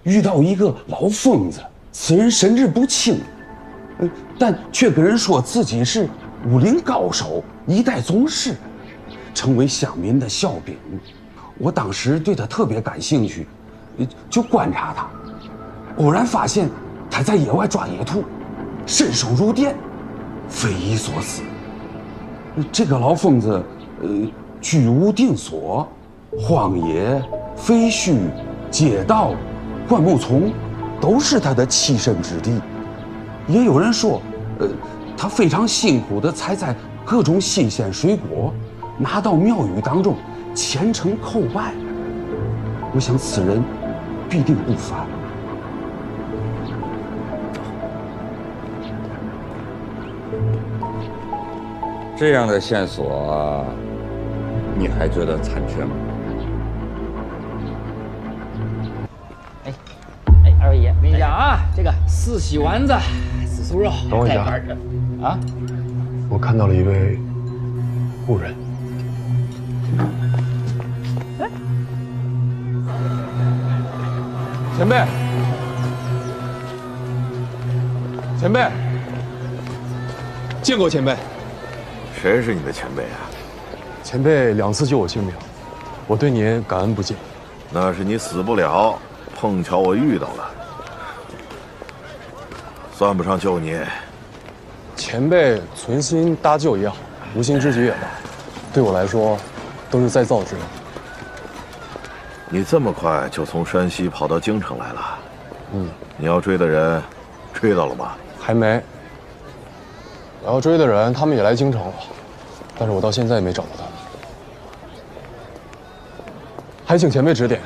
遇到一个老疯子，此人神志不清，但却跟人说自己是武林高手，1代宗师，成为乡民的笑柄。我当时对他特别感兴趣，就观察他，偶然发现他在野外抓野兔，身手如电，匪夷所思。这个老疯子，居无定所，荒野、废墟、街道、灌木丛，都是他的栖身之地。也有人说，他非常辛苦地采摘各种新鲜水果，拿到庙宇当中虔诚叩拜。我想此人必定不凡。这样的线索，你还觉得残缺吗？哎，二位爷，我跟你讲啊，这个四喜丸子、紫苏肉，等我一下啊！我看到了一位故人。前辈，前辈，见过前辈。谁是你的前辈啊？前辈2次救我性命，我对您感恩不尽。那是你死不了，碰巧我遇到了，算不上救你。前辈存心搭救也好，无心之举也罢，对我来说都是再造之恩。你这么快就从山西跑到京城来了？你要追的人，追到了吗？还没。我要追的人，他们也来京城了，但是我到现在也没找到他们。还请前辈指点。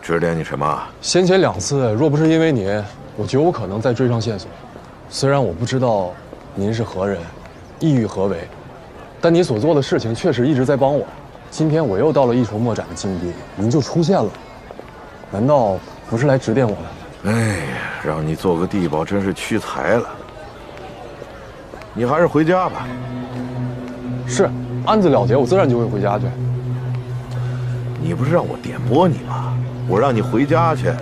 指点你什么？先前2次，若不是因为您，我绝无可能再追上线索。虽然我不知道您是何人，意欲何为，但你所做的事情确实一直在帮我。今天我又到了一筹莫展的境地，您就出现了，难道不是来指点我的？哎呀，让你做个地保真是屈才了。你还是回家吧。是，案子了结，我自然就会回家去。你不是让我点拨你吗？我让你回家去。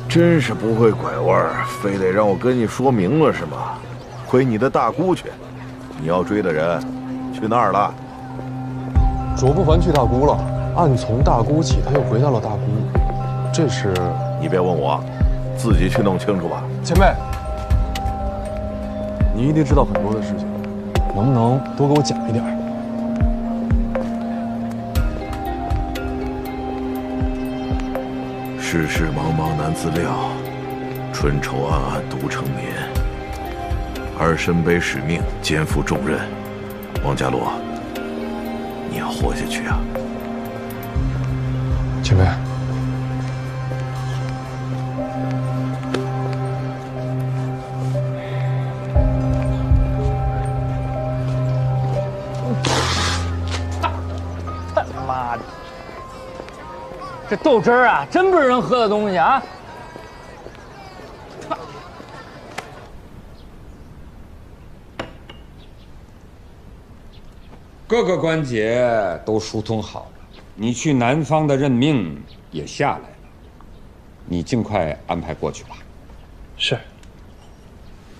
真是不会拐弯，非得让我跟你说明了是吗？回你的大姑去。你要追的人去哪儿了？卓不凡去大姑了，案从大姑起，他又回到了大姑。这是……你别问我，自己去弄清楚吧。前辈，你一定知道很多的事情，能不能多给我讲一点？世事茫茫难自料，春愁暗暗独成眠。而身背使命，肩负重任，王家洛，你要活下去啊！前辈，他妈的，这豆汁儿啊，真不是人喝的东西啊！各个关节都疏通好了，你去南方的任命也下来了，你尽快安排过去吧。是。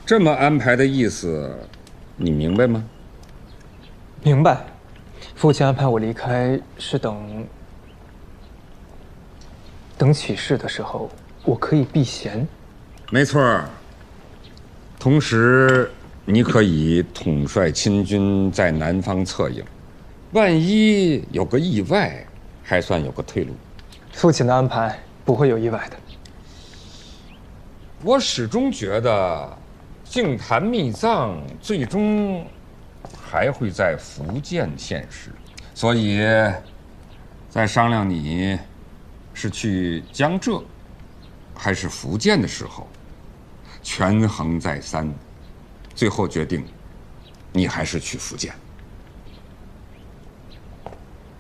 这么安排的意思，你明白吗？明白。父亲安排我离开，是等起事的时候，我可以避嫌。没错。同时，你可以统帅亲军在南方策应，万一有个意外，还算有个退路。父亲的安排不会有意外的。我始终觉得，净坛秘藏最终还会在福建现世，所以，在商量你是去江浙还是福建的时候，权衡再三。最后决定，你还是去福建。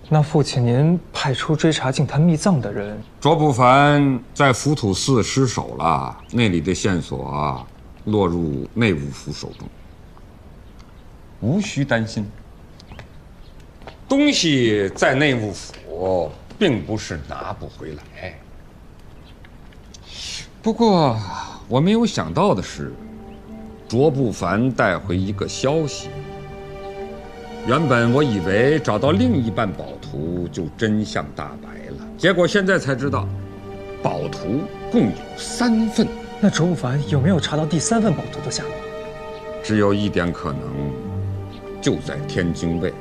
那父亲，您派出追查净坛秘藏的人，卓不凡在浮屠寺失手了，那里的线索落入内务府手中，无需担心。东西在内务府，并不是拿不回来。不过，我没有想到的是。卓不凡带回一个消息。原本我以为找到另一半宝图就真相大白了，结果现在才知道，宝图共有3份。那卓不凡有没有查到第3份宝图的下落？只有一点可能，就在天津卫。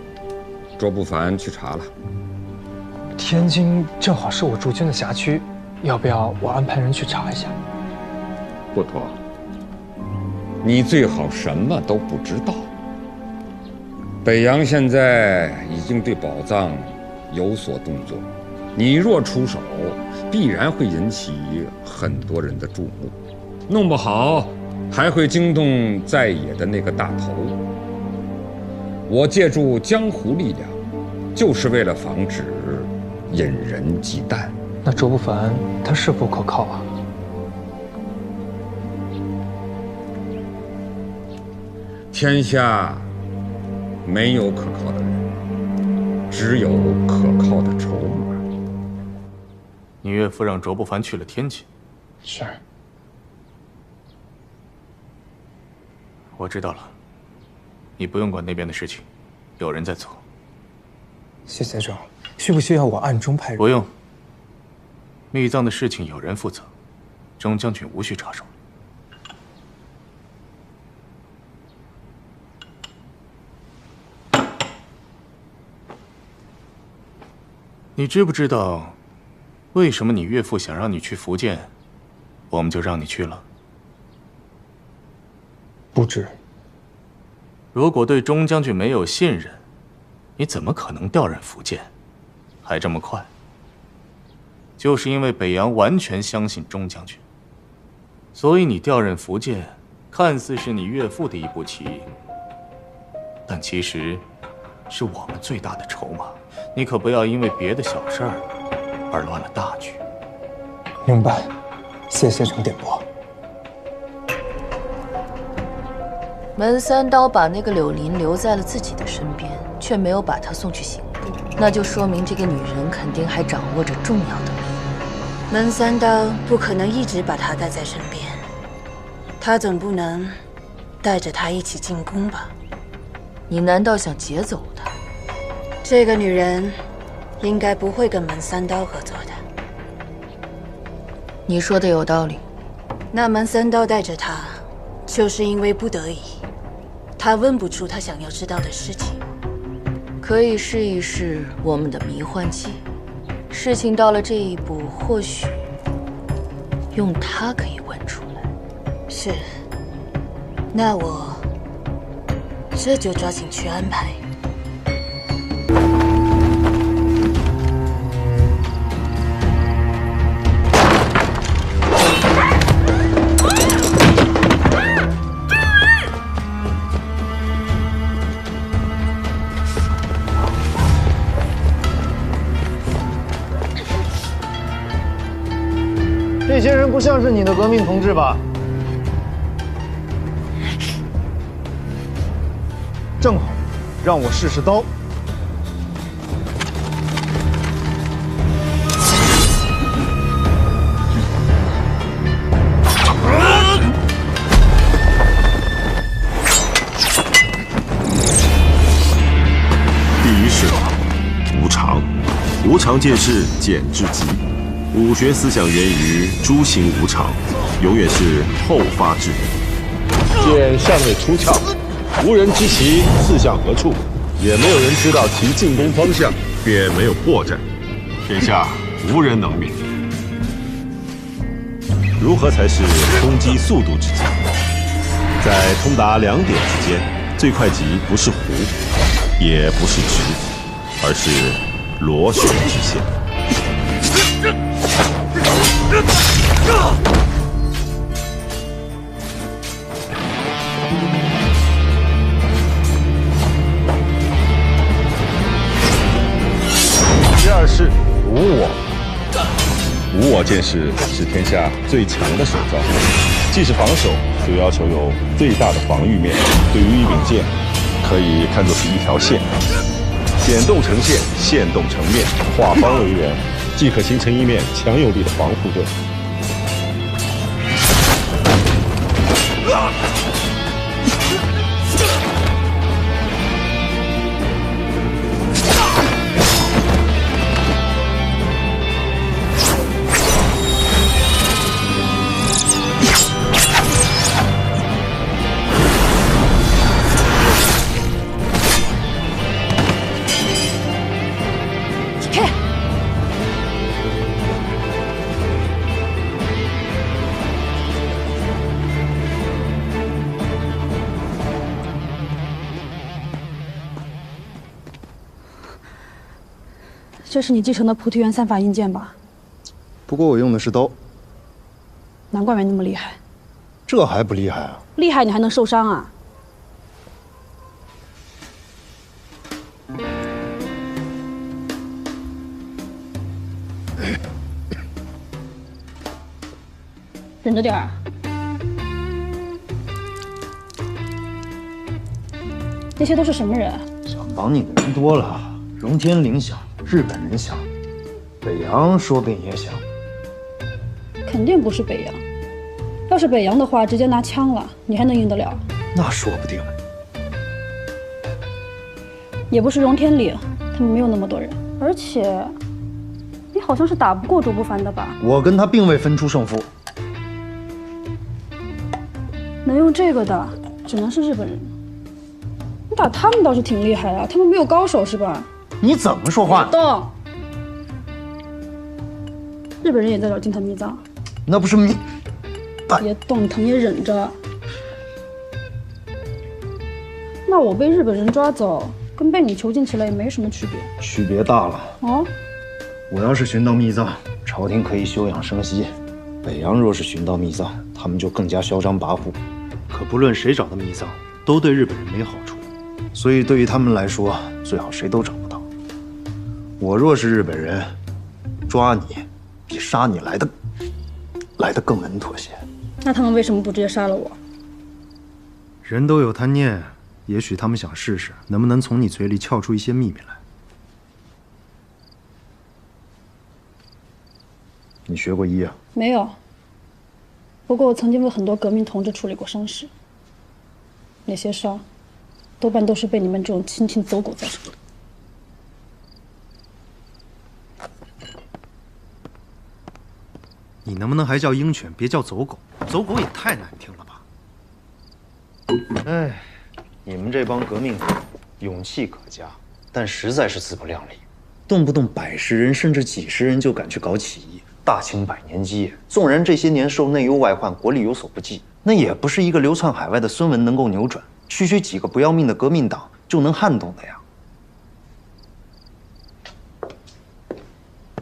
卓不凡去查了。天津正好是我驻军的辖区，要不要我安排人去查一下？不妥，你最好什么都不知道。北洋现在已经对宝藏有所动作，你若出手，必然会引起很多人的注目，弄不好还会惊动在野的那个大头。我借助江湖力量，就是为了防止引人忌惮。那卓不凡他是否可靠啊？天下没有可靠的人，只有可靠的筹码。你岳父让卓不凡去了天津。是。我知道了，你不用管那边的事情，有人在做。谢谢总，需不需要我暗中派人？不用。密藏的事情有人负责，钟将军无需插手。你知不知道，为什么你岳父想让你去福建，我们就让你去了？不知。如果对钟将军没有信任，你怎么可能调任福建，还这么快？就是因为北洋完全相信钟将军，所以你调任福建，看似是你岳父的一步棋，但其实是我们最大的筹码。你可不要因为别的小事儿而乱了大局。明白，谢先生点拨。门三刀把那个柳林留在了自己的身边，却没有把她送去刑部，那就说明这个女人肯定还掌握着重要的秘密。门三刀不可能一直把她带在身边，他总不能带着她一起进宫吧？你难道想劫走她？这个女人应该不会跟门三刀合作的。你说的有道理。那门三刀带着她，就是因为不得已，他问不出他想要知道的事情。可以试一试我们的迷幻剂。事情到了这一步，或许用它可以问出来。是，那我这就抓紧去安排。这些人不像是你的革命同志吧？正好，让我试试刀。第一式，无常。无常剑士简至极。武学思想源于诸行无常，永远是后发制人。剑尚未出鞘，无人知其刺向何处，也没有人知道其进攻方向，便没有破绽，天下无人能免。如何才是攻击速度之极？在通达2点之间，最快极不是弧，也不是直，而是螺旋直线。第二式无我。无我剑士是天下最强的手招，既是防守，就要求有最大的防御面。对于一柄剑，可以看作是一条线，点动成线，线动成面，化方为圆，即可形成一面强有力的防护盾。这是你继承的菩提园三法印剑吧？不过我用的是刀，难怪没那么厉害。这还不厉害啊？厉害你还能受伤啊？忍着点儿。那些都是什么人？想帮你的人多了，荣天陵想，日本人想，北洋说不定也想。肯定不是北洋。要是北洋的话，直接拿枪了，你还能赢得了？那说不定。也不是荣天岭，他们没有那么多人，而且你好像是打不过卓不凡的吧？我跟他并未分出胜负。能用这个的，只能是日本人。你打他们倒是挺厉害啊，他们没有高手是吧？你怎么说话？动！日本人也在找金坛秘藏。那不是你。别动，疼也忍着。那我被日本人抓走，跟被你囚禁起来也没什么区别。区别大了。哦。我要是寻到秘藏，朝廷可以休养生息；北洋若是寻到秘藏，他们就更加嚣张跋扈。可不论谁找到秘藏，都对日本人没好处，所以对于他们来说，最好谁都找不到。我若是日本人，抓你比杀你来的更稳妥些。那他们为什么不直接杀了我？人都有贪念，也许他们想试试能不能从你嘴里撬出一些秘密来。你学过医啊？没有。不过我曾经为很多革命同志处理过伤势，那些伤，多半都是被你们这种亲亲走狗造成的。你能不能还叫鹰犬，别叫走狗？走狗也太难听了吧！哎，你们这帮革命者，勇气可嘉，但实在是自不量力，动不动100人甚至几十人就敢去搞起义。大清100年基业，纵然这些年受内忧外患，国力有所不济，那也不是一个流窜海外的孙文能够扭转，区区几个不要命的革命党就能撼动的呀。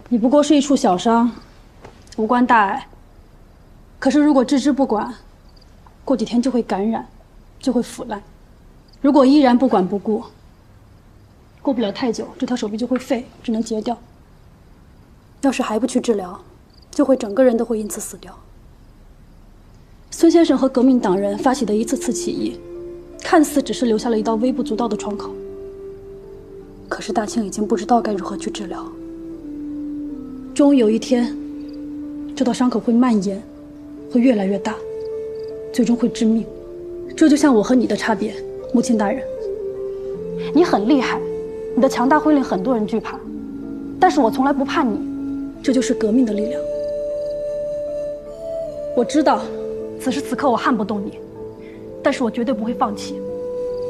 你不过是一处小伤，无关大碍。可是如果置之不管，过几天就会感染，就会腐烂。如果依然不管不顾，过不了太久，这条手臂就会废，只能截掉。要是还不去治疗，就会整个人都会因此死掉。孙先生和革命党人发起的一次次起义，看似只是留下了一道微不足道的窗口，可是大清已经不知道该如何去治疗。终有一天，这道伤口会蔓延，会越来越大，最终会致命。这就像我和你的差别，母亲大人。你很厉害，你的强大会令很多人惧怕，但是我从来不怕你，这就是革命的力量。我知道，此时此刻我撼不动你，但是我绝对不会放弃，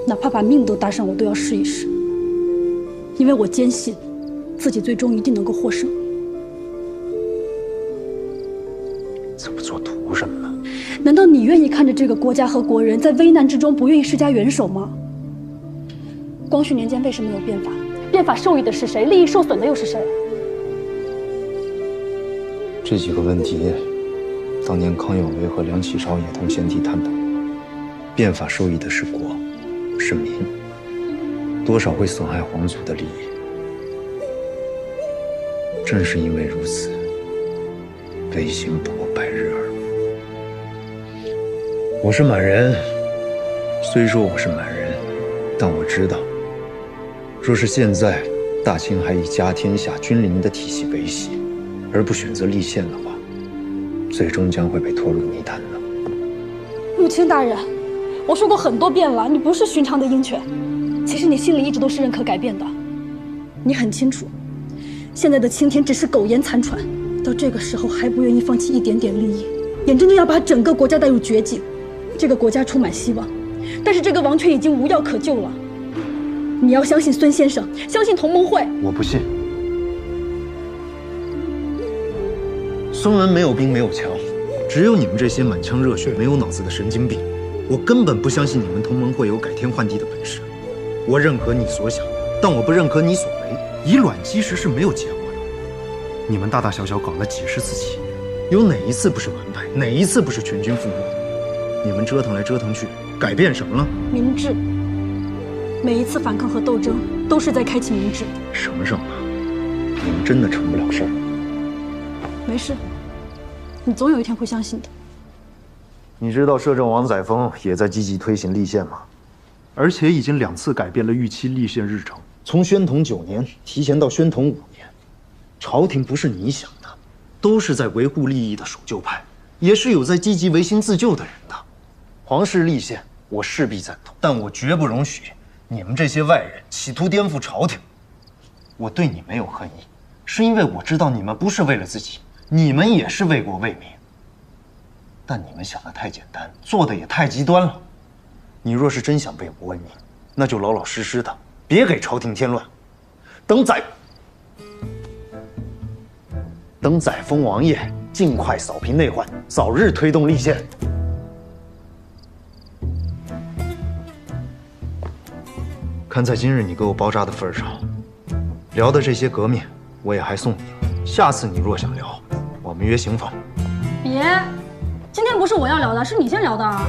哪怕把命都搭上，我都要试一试。因为我坚信，自己最终一定能够获胜。这么做图什么呢？难道你愿意看着这个国家和国人在危难之中不愿意施加援手吗？光绪年间为什么有变法？变法受益的是谁？利益受损的又是谁？这几个问题，当年康有为和梁启超也同先帝探讨。变法受益的是国，是民，多少会损害皇族的利益。正是因为如此，悲心不过百日耳。我是满人，虽说我是满人，但我知道，若是现在大清还以家天下君临的体系为系，而不选择立宪的话，最终将会被拖入泥潭的。母亲大人，我说过很多遍了，你不是寻常的鹰犬。其实你心里一直都是认可改变的，你很清楚，现在的青天只是苟延残喘，到这个时候还不愿意放弃一点点利益，眼睁睁要把整个国家带入绝境。这个国家充满希望，但是这个王权已经无药可救了。你要相信孙先生，相信同盟会。我不信。孙文没有兵没有枪，只有你们这些满腔热血没有脑子的神经病。我根本不相信你们同盟会有改天换地的本事。我认可你所想，但我不认可你所为。以卵击石是没有结果的。你们大大小小搞了几十次起义，有哪一次不是完败？哪一次不是全军覆没？你们折腾来折腾去，改变什么了？明智。每一次反抗和斗争都是在开启明智。省了省吧，你们真的成不了事儿。没事，你总有一天会相信的。你知道摄政王载沣也在积极推行立宪吗？而且已经2次改变了预期立宪日程，从宣统9年提前到宣统5年。朝廷不是你想的，都是在维护利益的守旧派，也是有在积极维新自救的人的。皇室立宪，我势必赞同，但我绝不容许你们这些外人企图颠覆朝廷。我对你没有恨意，是因为我知道你们不是为了自己，你们也是为国为民。但你们想的太简单，做的也太极端了。你若是真想为国为民，那就老老实实的，别给朝廷添乱。等载沣王爷尽快扫平内患，早日推动立宪。看在今日你给我包扎的份上，聊的这些革命我也还送你了。下次你若想聊，我们约行房。别，今天不是我要聊的，是你先聊的。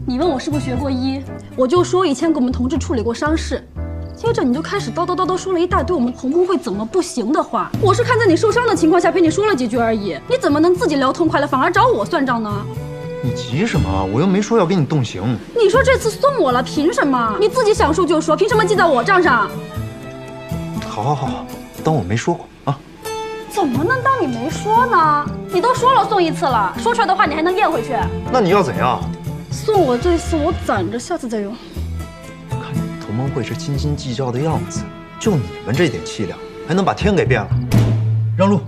你问我是不是学过医，我就说以前给我们同志处理过伤势。接着你就开始叨叨叨叨说了一大堆我们同盟会怎么不行的话。我是看在你受伤的情况下陪你说了几句而已，你怎么能自己聊痛快了，反而找我算账呢？你急什么？我又没说要给你动刑。你说这次送我了，凭什么？你自己想说就说，凭什么记在我账上？好，当我没说过啊。怎么能当你没说呢？你都说了送1次了，说出来的话你还能咽回去？那你要怎样？送我这次我攒着，下次再用。同盟会这斤斤计较的样子，就你们这点气量，还能把天给变了？让路。